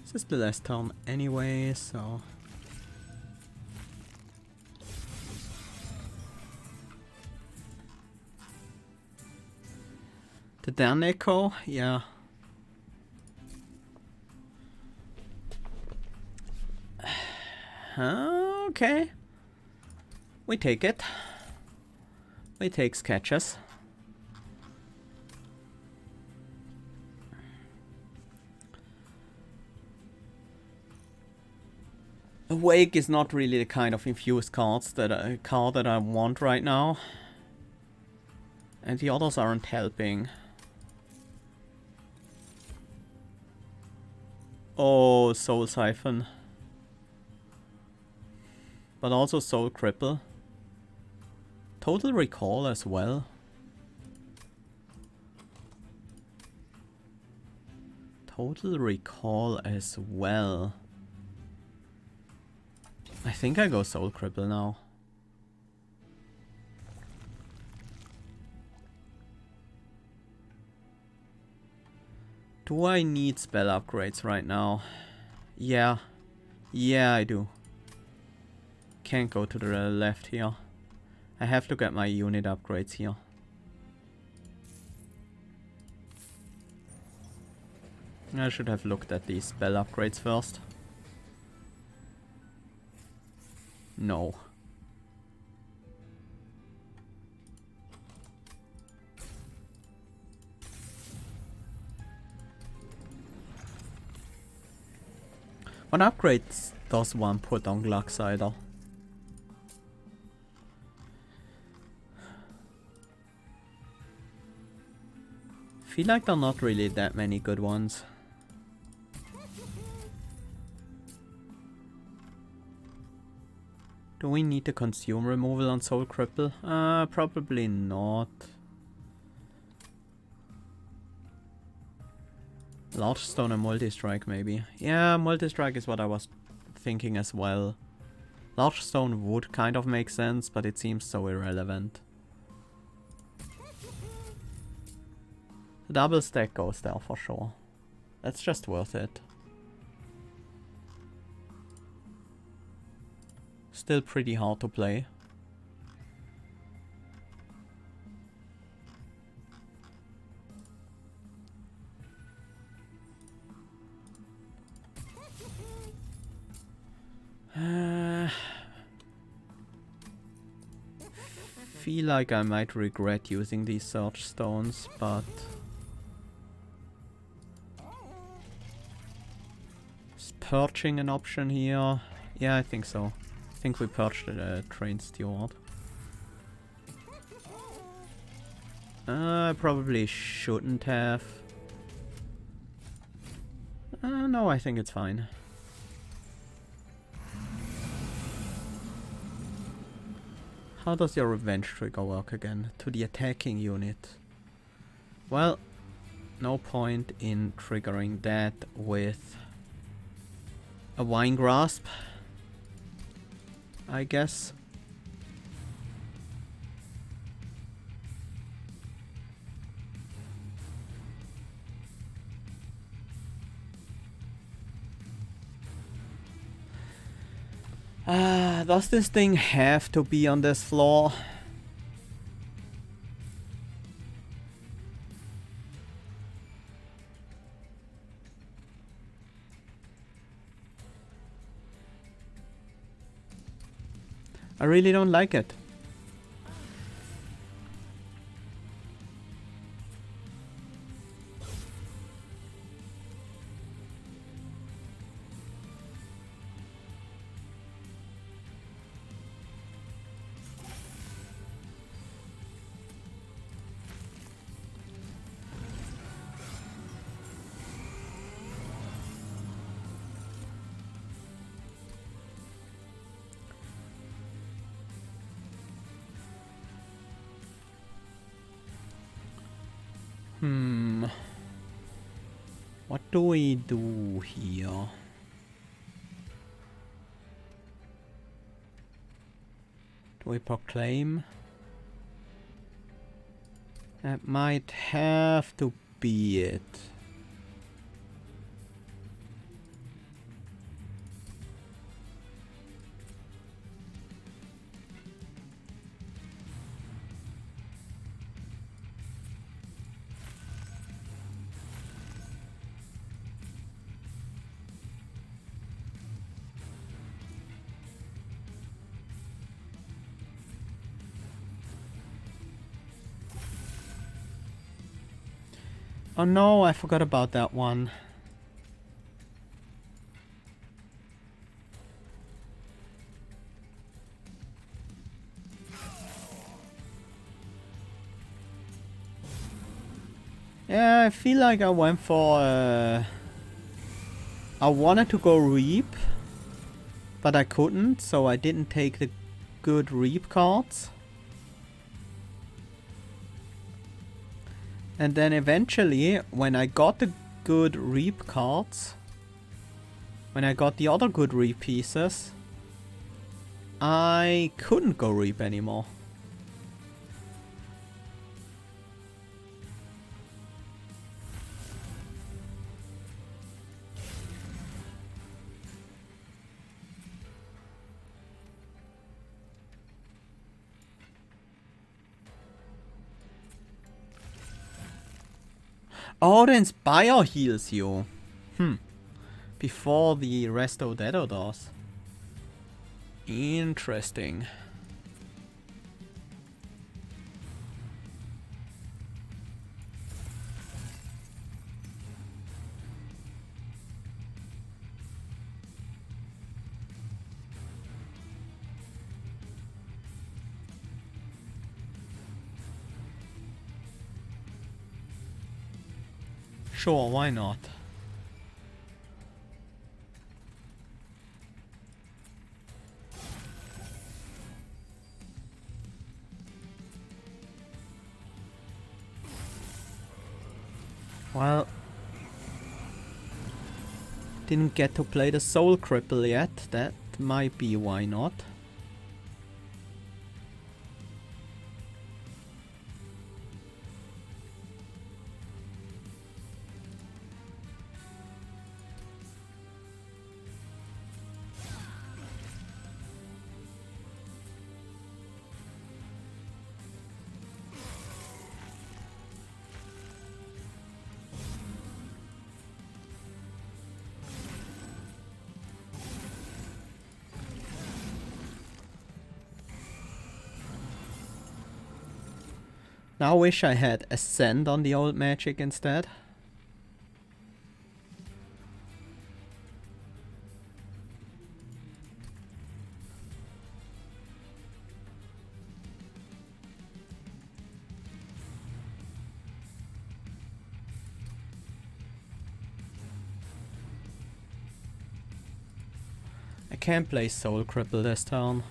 This is the last turn anyway, so... The Dan Echo, yeah. Okay. We take it. We take sketches. Awake is not really the kind of infused cards that I want right now. And the others aren't helping. Oh, Soul Siphon. But also Soul Cripple. Total Recall as well. Total Recall as well. I think I go Soul Cripple now. Do I need spell upgrades right now? Yeah. Yeah, I do. Can't go to the left here. I have to get my unit upgrades here. I should have looked at these spell upgrades first. No. What upgrades does one put on Gluxider? Feel like there are not really that many good ones. Do we need to consume removal on Soul Cripple? Probably not. Large Stone and Multi-Strike maybe. Yeah, Multi-Strike is what I was thinking as well. Large Stone would kind of make sense, but it seems so irrelevant. The double stack goes there for sure. That's just worth it. Still pretty hard to play. Feel like I might regret using these Surge Stones, but... Is Purging an option here? Yeah, I think so. I think we purged the Train Steward. I probably shouldn't have. No, I think it's fine. How does your revenge trigger work again? To the attacking unit. Well, no point in triggering that with a Wine Grasp, I guess. Does this thing have to be on this floor? I really don't like it. What do we do here? Do we proclaim? That might have to be it. Oh no, I forgot about that one. Yeah, I feel like I went for I wanted to go Reap, but I couldn't, so I didn't take the good Reap cards. And then eventually, when I got the good Reap cards, when I got the other good Reap pieces, I couldn't go Reap anymore. Oh, the Inspire heals you. Before the Resto Dedo does. Interesting. Sure, why not? Well, didn't get to play the Soul Cripple yet. That might be why not. Now I wish I had Ascend on the old magic instead. I can't play Soul Cripple this turn.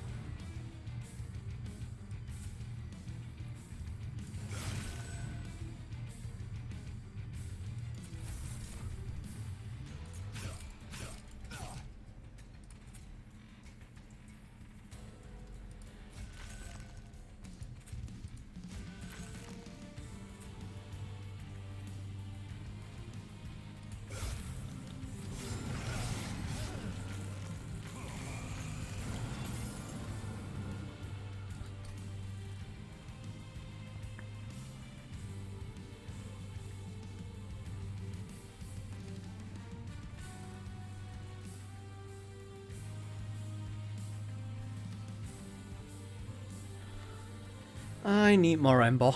I need more amber.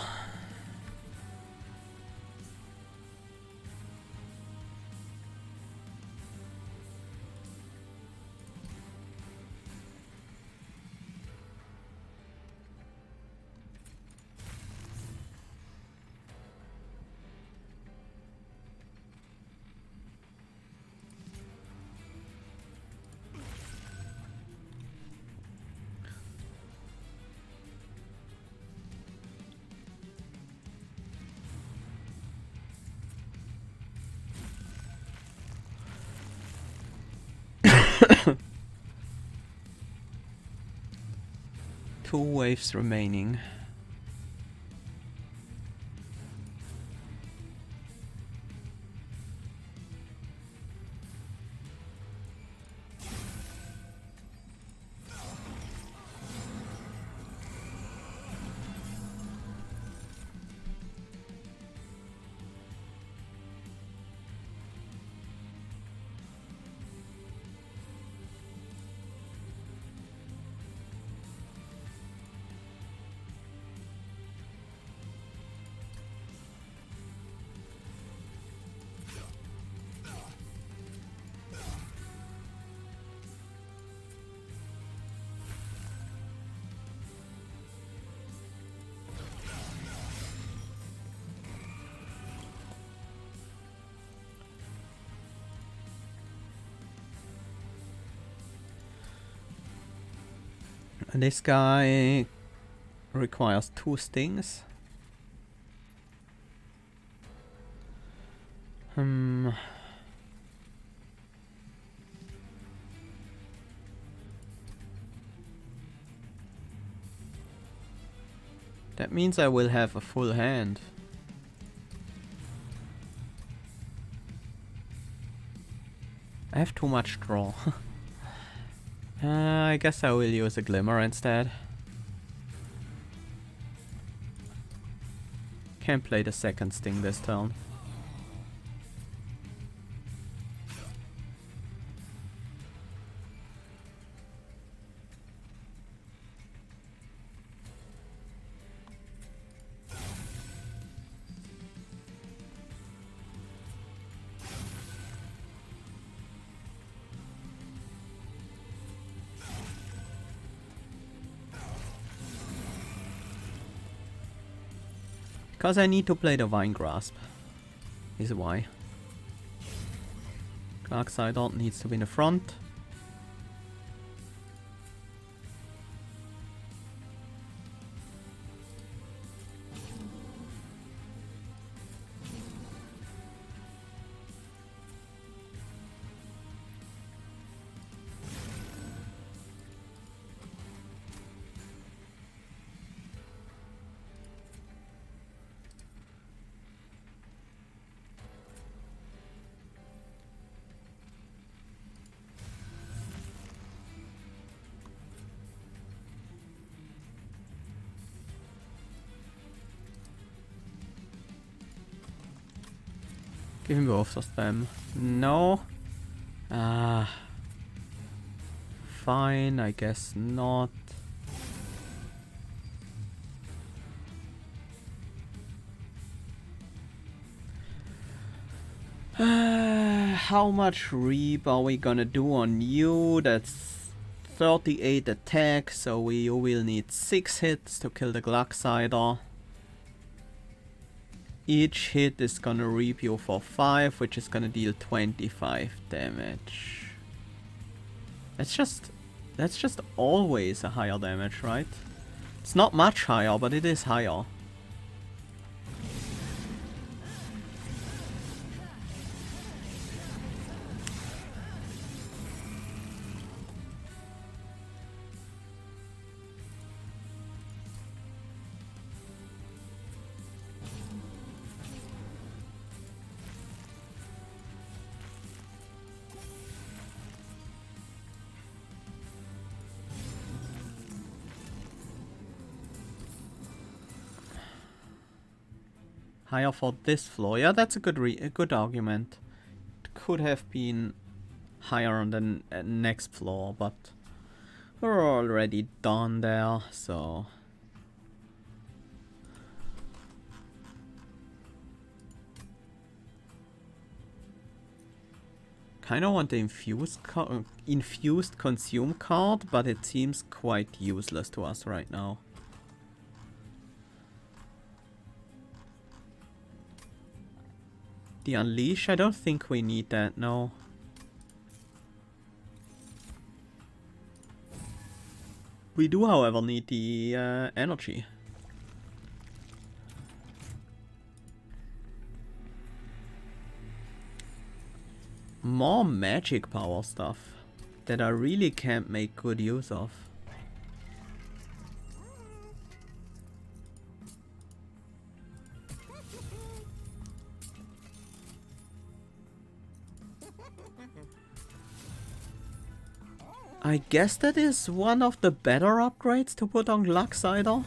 Two waves remaining. And this guy requires 2 stings. That means I will have a full hand. I have too much draw. I guess I will use a glimmer instead. Can't play the second sting this turn. Because I need to play the Vine Grasp, is why. Darksider needs to be in the front. Give me both of them. No. Fine, I guess not. How much reap are we gonna do on you? That's 38 attack, so we will need 6 hits to kill the Darksider. Each hit is gonna reap you for 5, which is gonna deal 25 damage. That's just always a higher damage, right? It's not much higher, but it is higher. Higher for this floor. Yeah, that's a good argument. It could have been higher on the next floor, but we're already done there, so Kinda want the infused consume card, but it seems quite useless to us right now. The unleash, I don't think we need that, no. We do, however, need the energy. More magic power stuff that I really can't make good use of. I guess that is one of the better upgrades to put on Luxider.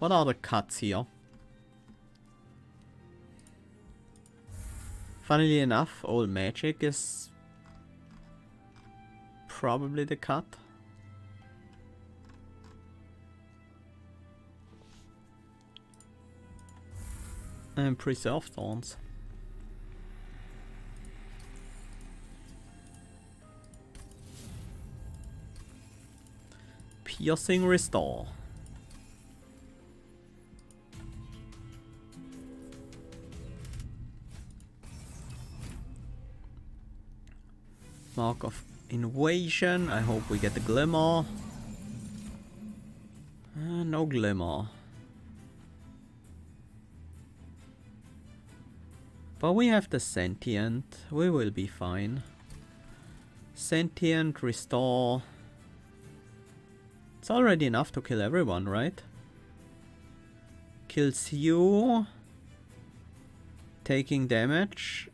What are the cuts here? Funnily enough, old magic is probably the cut. And preserve thorns. Piercing restore. Mark of invasion. I hope we get the glimmer. No glimmer. But we have the sentient. We will be fine. Sentient, restore. It's already enough to kill everyone, right? Kills you. Taking damage.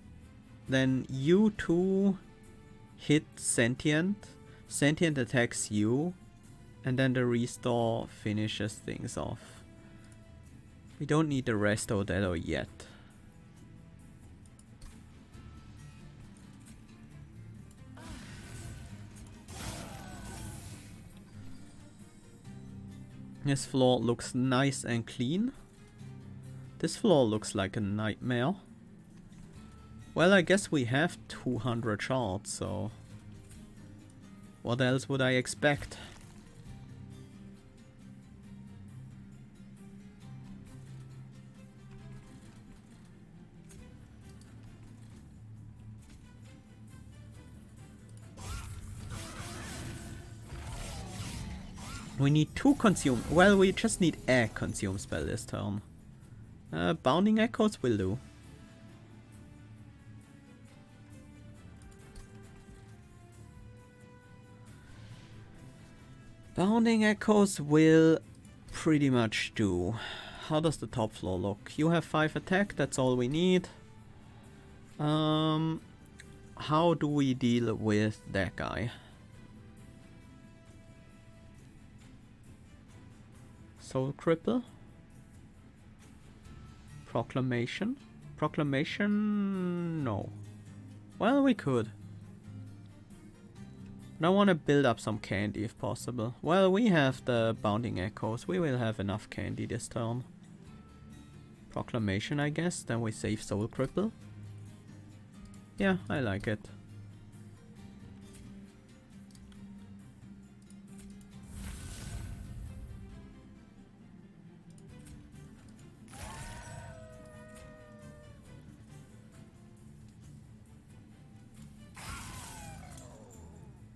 Then you two hit sentient. Sentient attacks you. And then the restore finishes things off. We don't need the resto deado yet. This floor looks nice and clean. This floor looks like a nightmare. Well, I guess we have 200 shards, so what else would I expect? We need 2 consume. Well, we just need a consume spell this turn. Bounding Echoes will do. Bounding Echoes will pretty much do. How does the top floor look? You have 5 attack, that's all we need. How do we deal with that guy? Soul Cripple? Proclamation? Proclamation? No. Well, we could. But I want to build up some candy if possible. Well, we have the Bounding Echoes. We will have enough candy this turn. Proclamation, I guess. Then we save Soul Cripple. Yeah, I like it.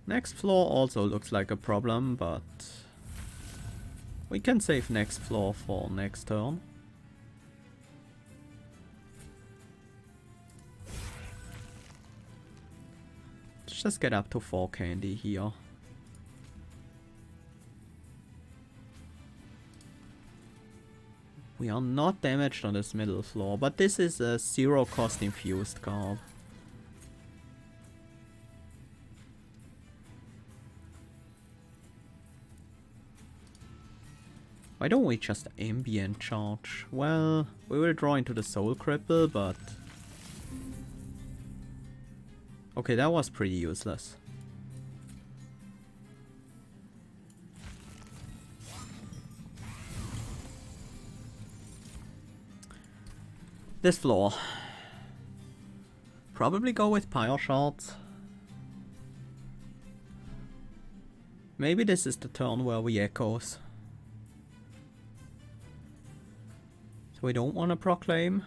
Next floor also looks like a problem, but we can save next floor for next turn. Let's just get up to 4 candy here. We are not damaged on this middle floor, but this is a 0 cost infused card. Why don't we just ambient charge? Well, we will draw into the Soul Cripple, but... Okay, that was pretty useless. This floor. Probably go with Pyre Shards. Maybe this is the turn where we echoes. So we don't want to proclaim.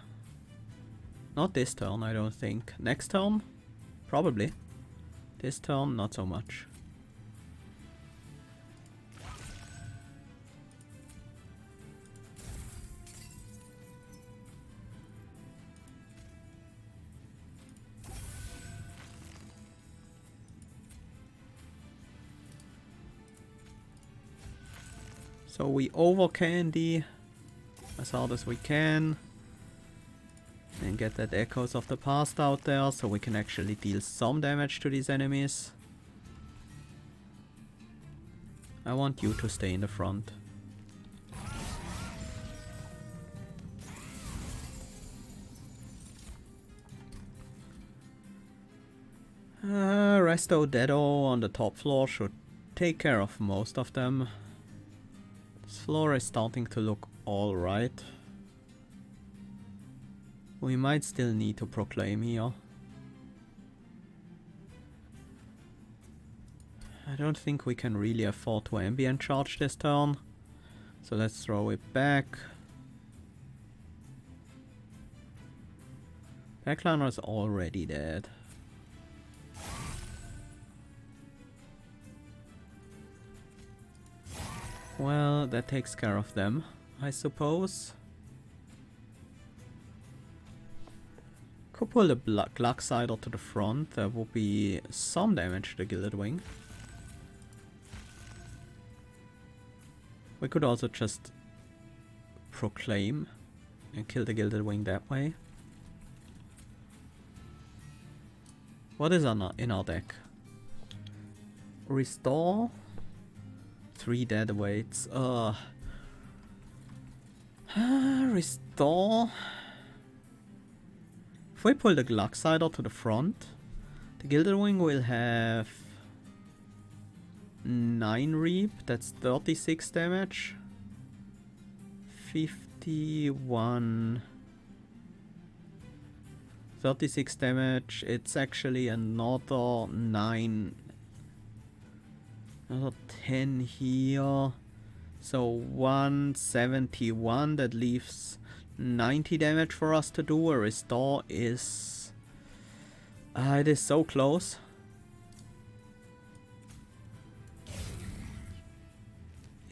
Not this turn, I don't think. Next turn? Probably. This turn, not so much. So we over candy as hard as we can. And get that Echoes of the Past out there so we can actually deal some damage to these enemies. I want you to stay in the front. Resto Dedo on the top floor should take care of most of them. This floor is starting to look alright. We might still need to proclaim here. I don't think we can really afford to ambient charge this turn. So let's throw it back. Backliner is already dead. Well, that takes care of them, I suppose. Could pull the Glucksider to the front. There will be some damage to the Gilded Wing. We could also just proclaim and kill the Gilded Wing that way. What is in our deck? Restore. 3 dead weights. Restore. If we pull the Glucksider to the front, the Gilded Wing will have 9 Reap, that's 36 damage. 51. 36 damage, it's actually another 9. Another 10 here. So 171, that leaves 90 damage for us to do. A restore is... it is so close.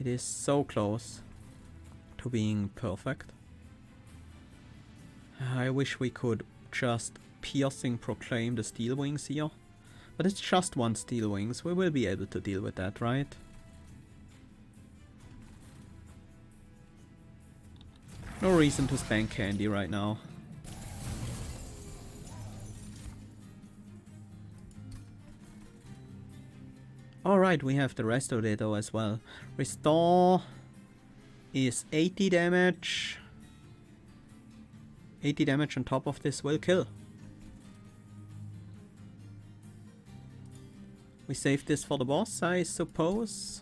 It is so close to being perfect. I wish we could just piercing proclaim the Steel Wings here. But it's just 1 Steel Wings. We will be able to deal with that, right? No reason to spend candy right now. Alright, we have the Resto Dedo as well. Restore is 80 damage. 80 damage on top of this will kill. We save this for the boss, I suppose.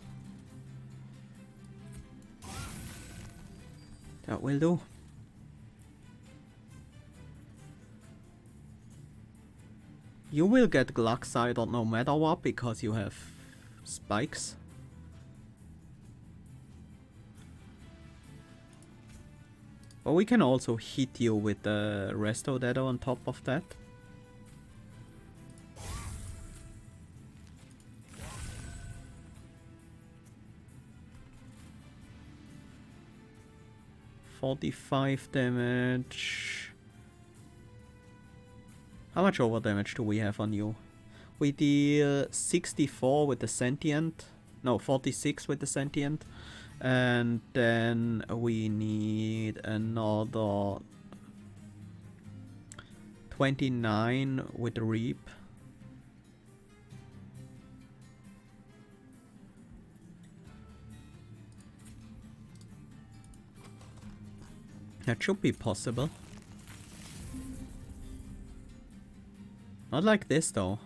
That will do. You will get Glucksider no matter what because you have spikes. But we can also hit you with the Resto Dedo on top of that. $45 damage. How much over damage do we have on you? We deal 64 with the Sentient. No, 46 with the Sentient. And then we need another 29 with the Reap. That should be possible. Not like this though.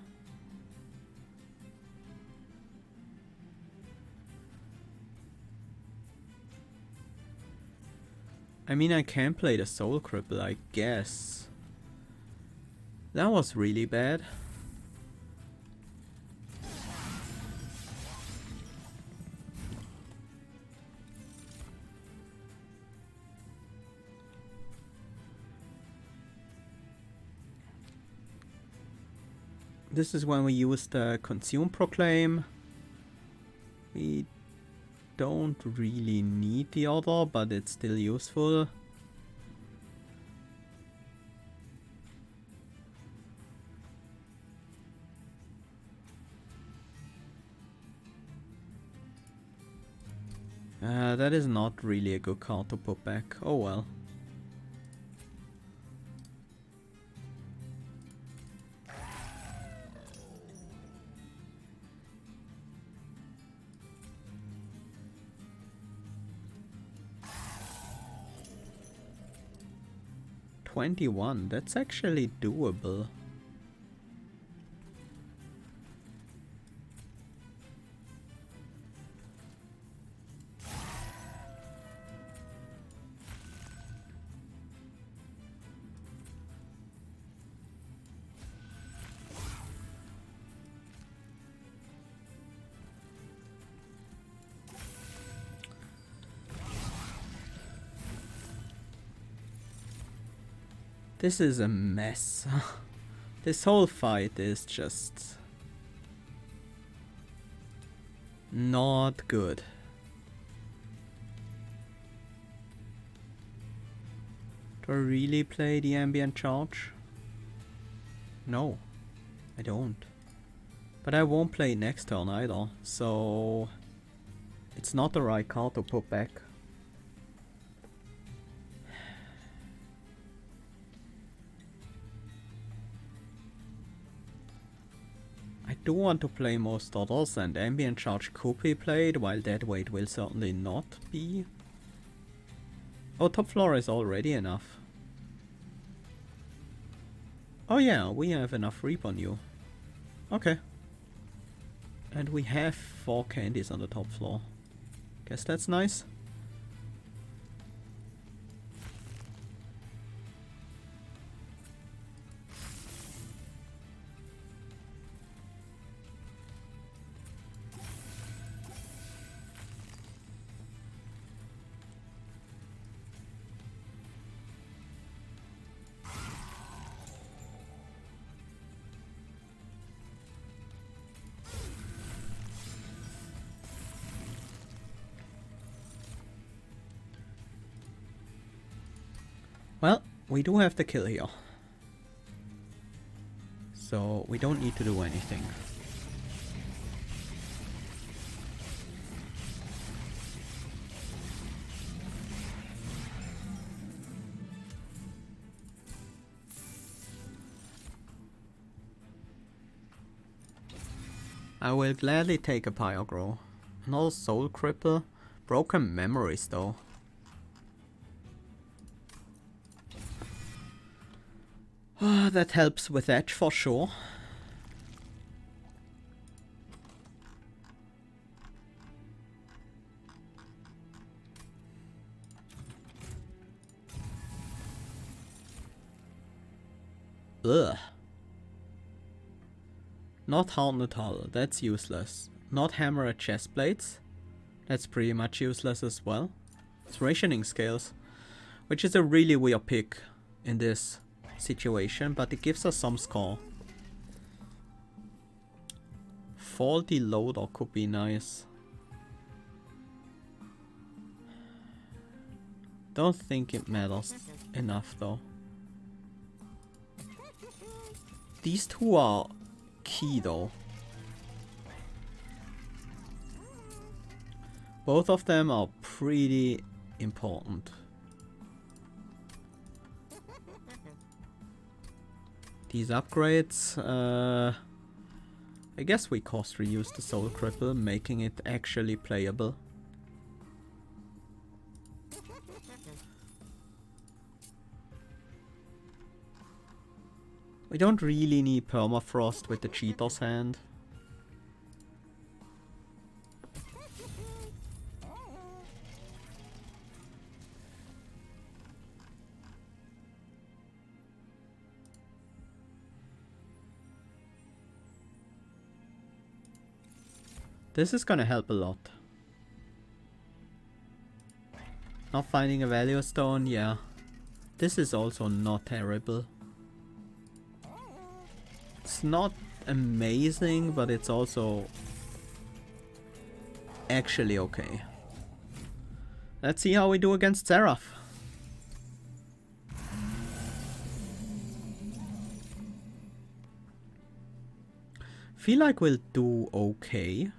I mean, I can play the Soul Cripple, I guess. That was really bad. This is when we use the Consume Proclaim. We don't really need the other, but it's still useful. That is not really a good card to put back. Oh well. $21, that's actually doable. This is a mess. This whole fight is just not good. Do I really play the ambient charge? No, I don't. But I won't play next turn either, so it's not the right card to put back. I do want to play most others, and Ambient Charge could be played, while Deadweight will certainly not be. Oh, top floor is already enough. Oh yeah, we have enough Reap on you. Okay. And we have 4 candies on the top floor. Guess that's nice. Well, we do have the kill here. So we don't need to do anything. I will gladly take a Pyrogrow. Another Soul Cripple. Broken Memories though. That helps with Etch for sure. Ugh. Not Hardened Hull, that's useless. Not Hammer at Chest Plates, that's pretty much useless as well. It's Rationing Scales, which is a really weird pick in this situation, but it gives us some score. Faulty Loader could be nice. Don't think it matters enough though. These two are key though. Both of them are pretty important. These upgrades, I guess we cost reuse the Soul Cripple, making it actually playable. We don't really need Permafrost with the Cheater's Hand. This is gonna help a lot. Not finding a value stone, yeah. This is also not terrible. It's not amazing, but it's also actually okay. Let's see how we do against Seraph. Feel like we'll do okay.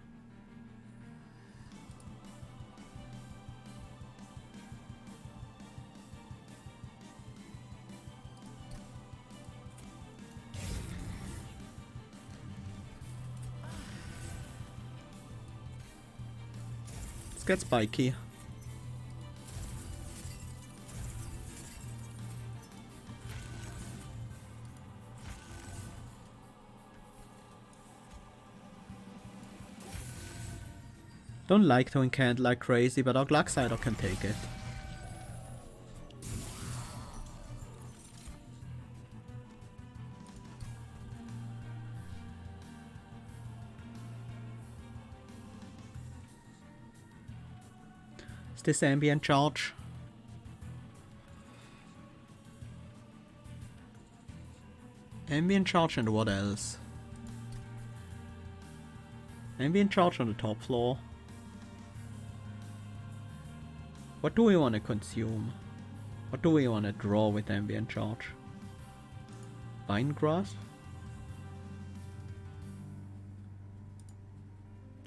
Let's get spiky. Don't like to incant like crazy, but our Gluxider can take it. Is this ambient charge? Ambient charge and what else? Ambient charge on the top floor. What do we want to consume? What do we want to draw with ambient charge? Vine grass?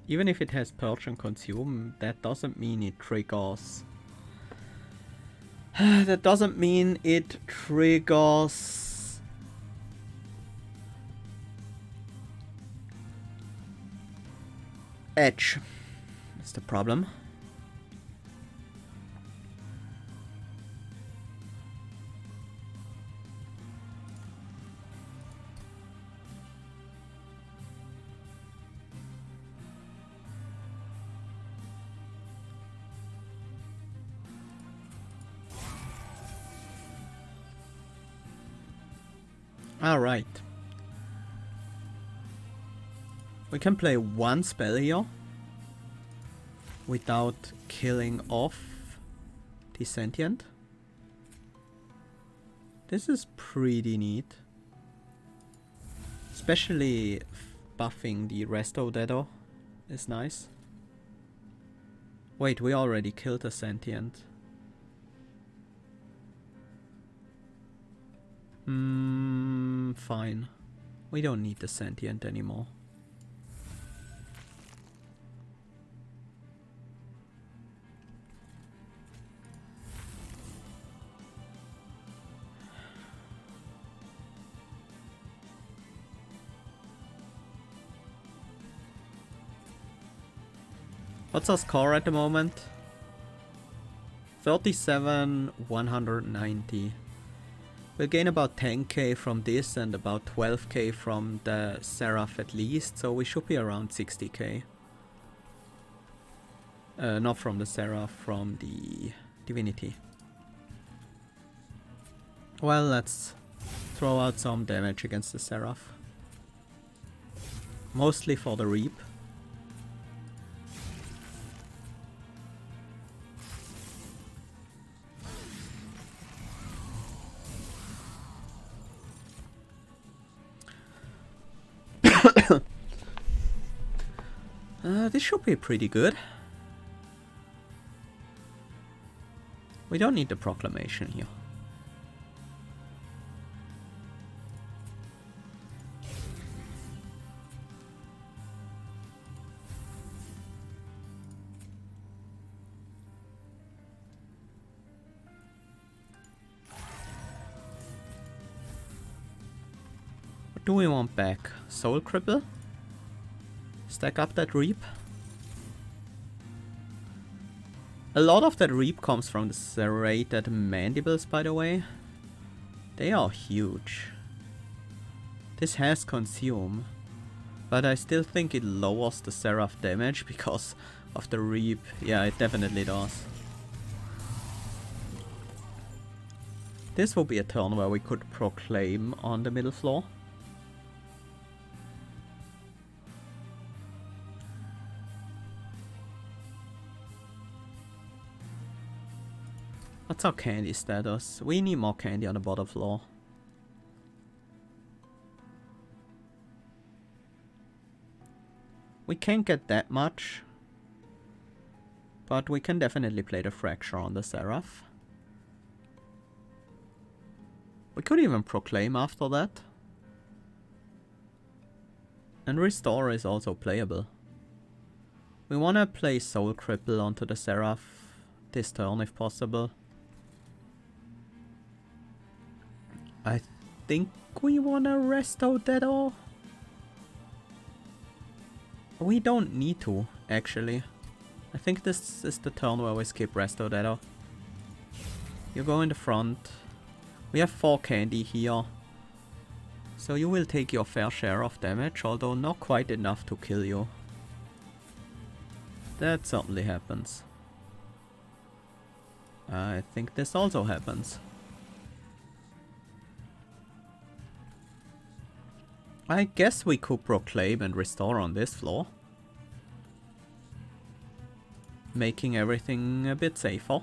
Even if it has purge and consume, that doesn't mean it triggers. That doesn't mean it triggers. Etch. That's the problem. Alright. We can play one spell here without killing off the sentient. This is pretty neat. Especially buffing the Resto Dedo is nice. Wait, we already killed a sentient. Fine. We don't need the sentient anymore. What's our score at the moment? 37, 190. We'll gain about 10k from this and about 12k from the Seraph at least, so we should be around 60k. Not from the Seraph, from the Divinity. Well, let's throw out some damage against the Seraph. Mostly for the Reap. This should be pretty good. We don't need the proclamation here. What do we want back? Soul Cripple? Stack up that Reap. A lot of that Reap comes from the serrated mandibles, by the way. They are huge. This has consume, but I still think it lowers the Seraph damage because of the Reap. Yeah, it definitely does. This will be a turn where we could proclaim on the middle floor. What's our candy status? We need more candy on the bottom floor. We can't get that much. But we can definitely play the Fracture on the Seraph. We could even Proclaim after that. And Restore is also playable. We want to play Soul Cripple onto the Seraph this turn if possible. I think we want to Resto that all. We don't need to, actually. I think this is the turn where we skip Resto Dedo. You go in the front. We have 4 candy here. So you will take your fair share of damage, although not quite enough to kill you. That certainly happens. I think this also happens. I guess we could Proclaim and Restore on this floor. Making everything a bit safer.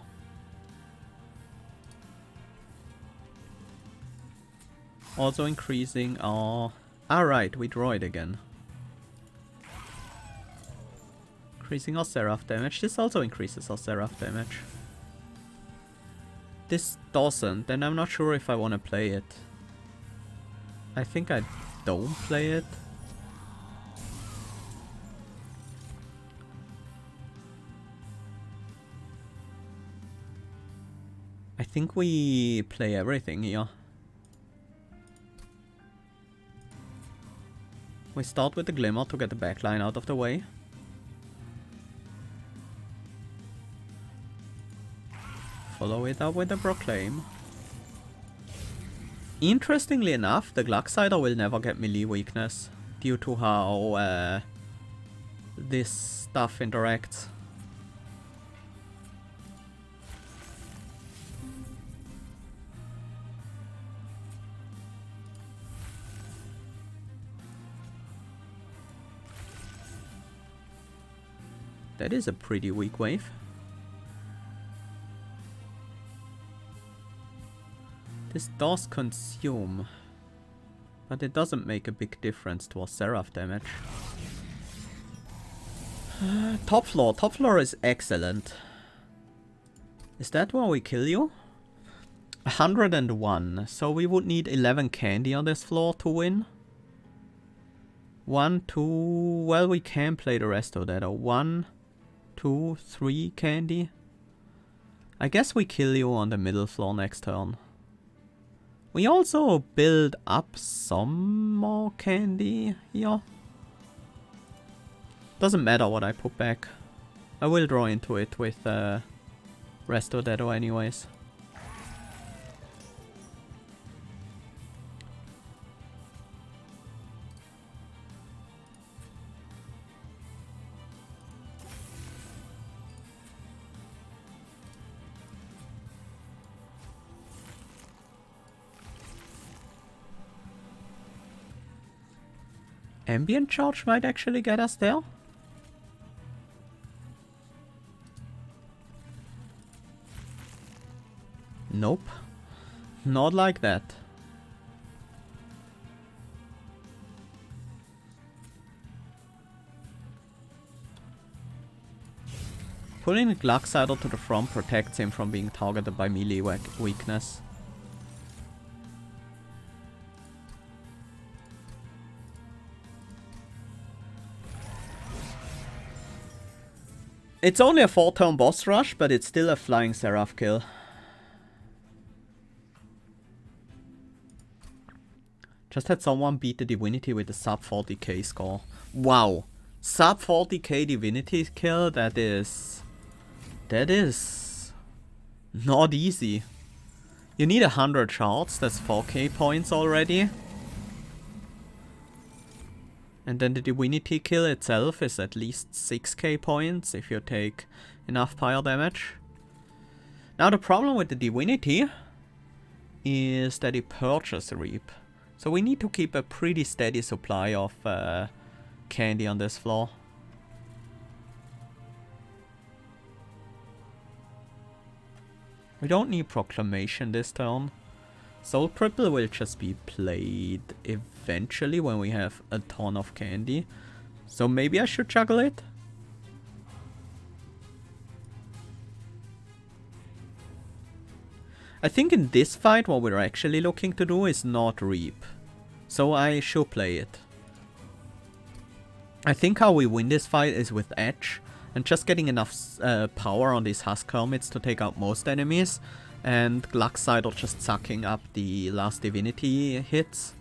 Also increasing our... Alright, we draw it again. Increasing our Seraph damage. This also increases our Seraph damage. This doesn't, then I'm not sure if I want to play it. I think I don't play it. I think we play everything here. We start with the Glimmer to get the backline out of the way. Follow it up with the Proclaim. Interestingly enough, the Glucksider will never get melee weakness due to how this stuff interacts. That is a pretty weak wave. This does consume, but it doesn't make a big difference to our Seraph damage. Top floor. Top floor is excellent. Is that where we kill you? 101. So we would need 11 candy on this floor to win. 1, 2... Well, we can play the rest of that. 1, 2, 3 candy. I guess we kill you on the middle floor next turn. We also build up some more candy here. Doesn't matter what I put back. I will draw into it with Resto Dedo anyways. Ambient Charge might actually get us there. Nope. Not like that. Pulling the Glucksider to the front protects him from being targeted by melee weakness. It's only a 4-turn boss rush, but it's still a flying Seraph kill. Just had someone beat the Divinity with a sub 40k score. Wow. Sub 40k Divinity kill, that is not easy. You need 100 shards, that's 4k points already. And then the Divinity kill itself is at least 6k points if you take enough fire damage. Now the problem with the Divinity is that it purges Reap. So we need to keep a pretty steady supply of candy on this floor. We don't need Proclamation this turn. Soul Cripple will just be played eventually when we have a ton of candy. So maybe I should juggle it? I think in this fight what we're actually looking to do is not Reap. So I should play it. I think how we win this fight is with Etch. And just getting enough power on these Husk Helmets to take out most enemies. And Glucksidle just sucking up the Last Divinity hits.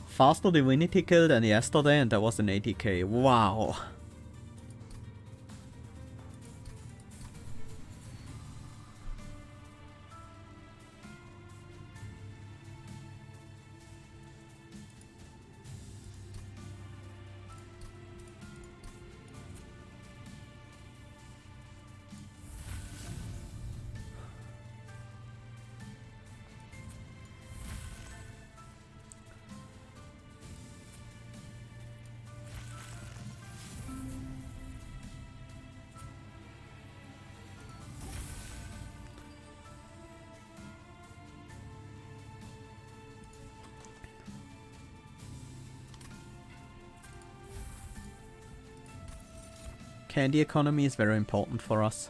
Faster Divinity kill than yesterday, and that was an 80k. Wow. Candy economy is very important for us.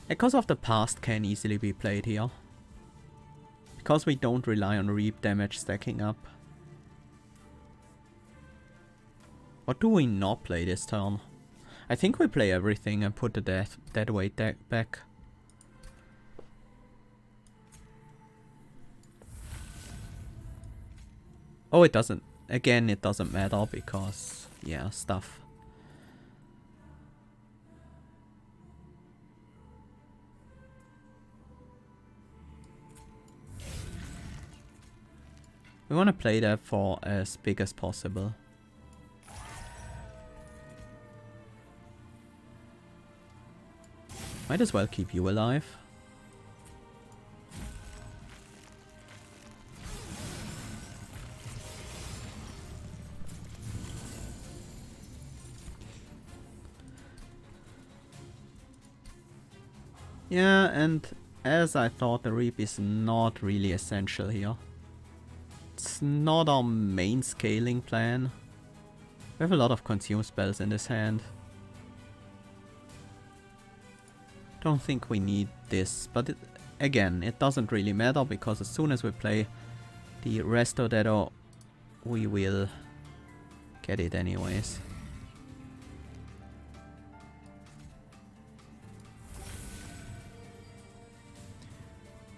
Echoes of the Past can easily be played here. Because we don't rely on Reap damage stacking up. What do we not play this turn? I think we play everything and put the dead weight deck back. Oh, it doesn't. Again, it doesn't matter because, yeah, stuff. We want to play that for as big as possible. Might as well keep you alive. Yeah, and as I thought, the Reap is not really essential here. It's not our main scaling plan. We have a lot of consume spells in this hand. Don't think we need this, but again, it doesn't really matter because as soon as we play the Resto Dedo, we will get it anyways.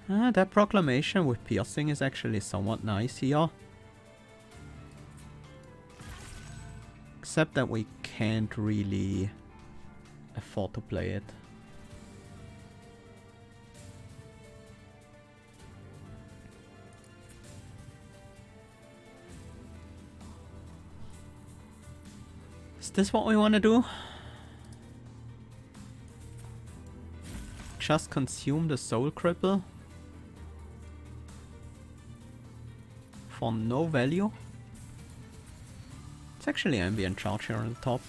That Proclamation with Piercing is actually somewhat nice here. Except that we can't really afford to play it. Is this what we want to do? Just consume the Soul Cripple? For no value? It's actually ambient charge here on the top.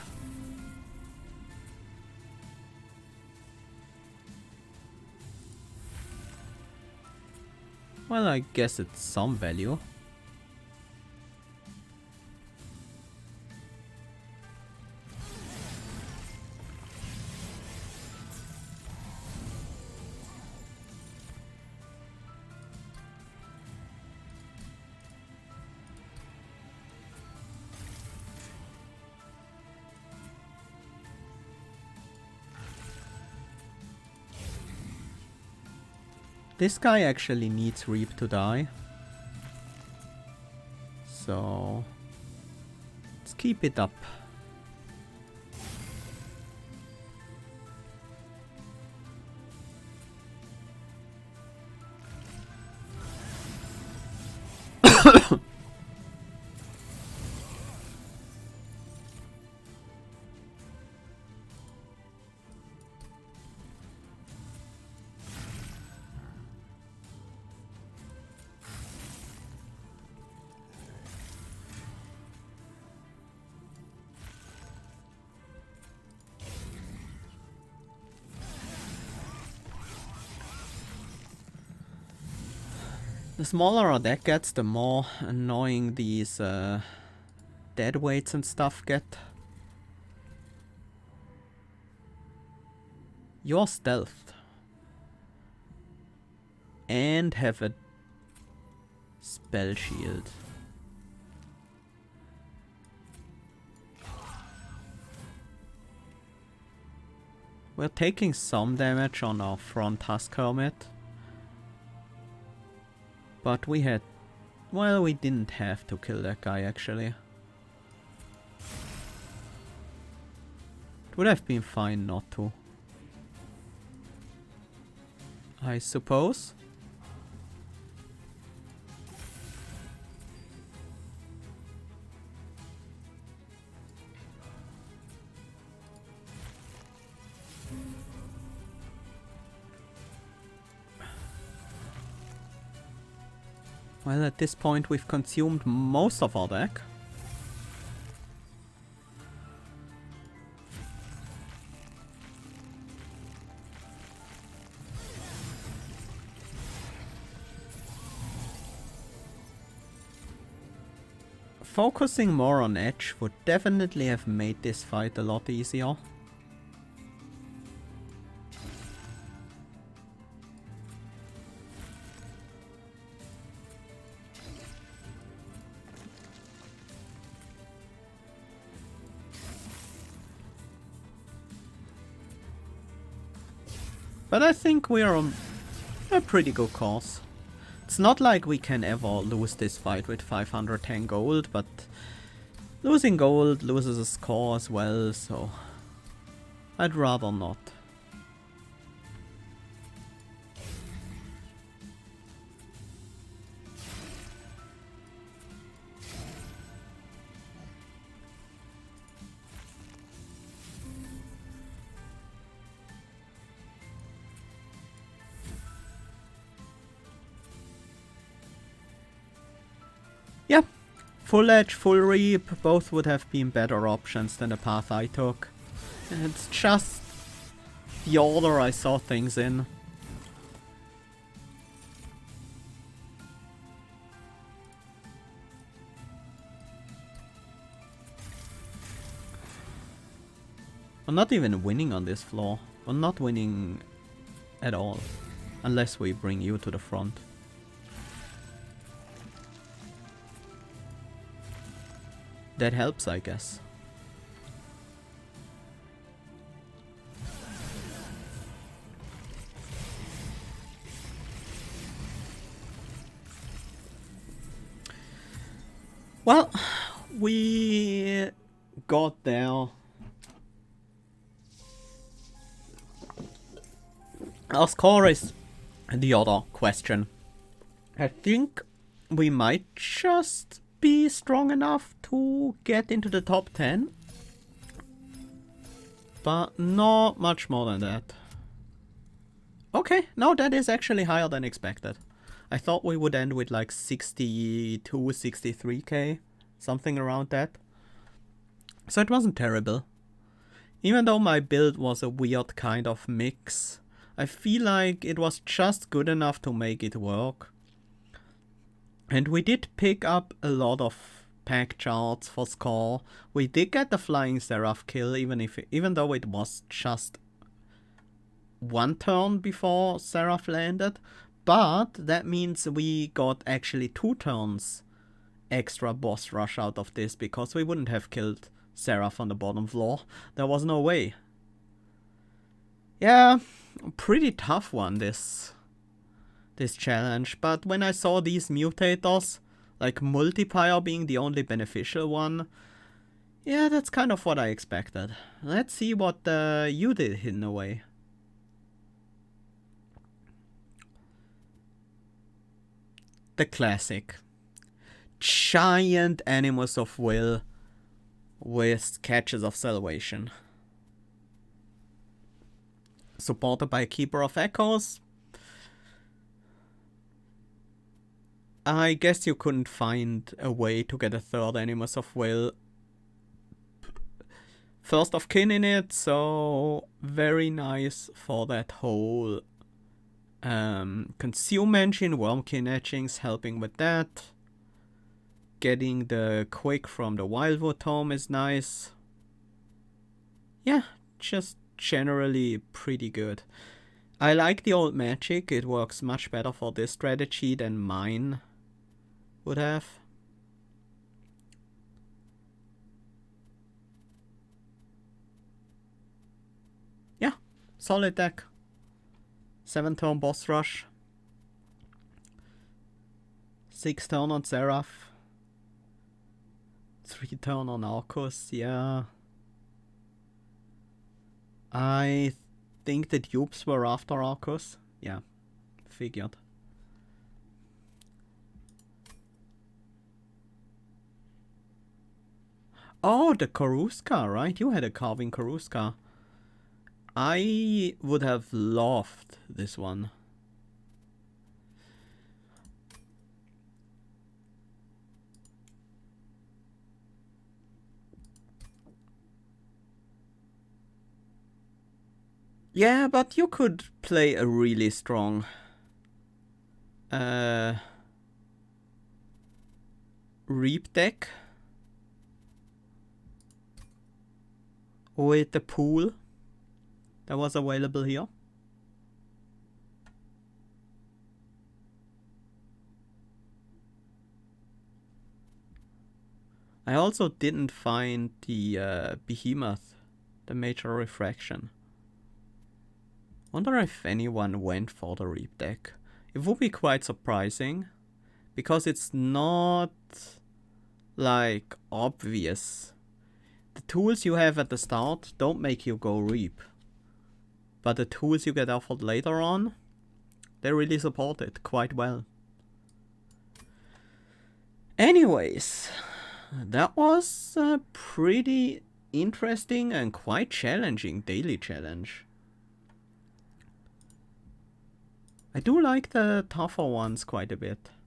Well, I guess it's some value. This guy actually needs Reap to die. So let's keep it up. The smaller our deck gets, the more annoying these dead weights and stuff get. You're stealth. And have a spell shield. We're taking some damage on our front Husk Hermit. But we had... well, we didn't have to kill that guy, actually. It would have been fine not to. I suppose. Well, at this point we've consumed most of our deck. Focusing more on Etch would definitely have made this fight a lot easier. But I think we're on a pretty good course. It's not like we can ever lose this fight with 510 gold, but losing gold loses a score as well, so I'd rather not. Yeah, full Edge, full Reap, both would have been better options than the path I took. And it's just the order I saw things in. We're not even winning on this floor. We're not winning at all. Unless we bring you to the front. That helps, I guess. Well, we got there. Our score is the other question. I think we might just be strong enough to get into the top 10, but not much more than that. Okay, no, that is actually higher than expected. I thought we would end with like 62, 63k, something around that. So it wasn't terrible. Even though my build was a weird kind of mix, I feel like it was just good enough to make it work. And we did pick up a lot of pack shards for score. We did get the flying Seraph kill, even though it was just one turn before Seraph landed. But that means we got actually 2 turns extra boss rush out of this, because we wouldn't have killed Seraph on the bottom floor. There was no way. Yeah, pretty tough one, this this challenge, but when I saw these mutators, like multiplier being the only beneficial one, yeah, that's kind of what I expected. Let's see what you did hidden away. The classic. Giant Animus of Will with Catches of Salvation. Supported by Keeper of Echoes. I guess you couldn't find a way to get a third Animus of Will first of kin in it, so very nice for that whole consume engine. Wurmkin etchings helping with that. Getting the quick from the Wildwood Tome is nice. Yeah, just generally pretty good. I like the old magic, it works much better for this strategy than mine would have. Yeah, solid deck. 7-turn boss rush. 6-turn on Seraph. 3-turn on Arcus, yeah. I think the dupes were after Arcus. Yeah, figured. Oh, the Karuska, right? You had a Carving Karuska. I would have loved this one. Yeah, but you could play a really strong Reap deck with the pool that was available here. I also didn't find the Behemoth, the Major Refraction. Wonder if anyone went for the Reap deck. It would be quite surprising, because it's not like obvious. The tools you have at the start don't make you go Reap, but the tools you get offered later on, they really support it quite well. Anyways, that was a pretty interesting and quite challenging daily challenge. I do like the tougher ones quite a bit.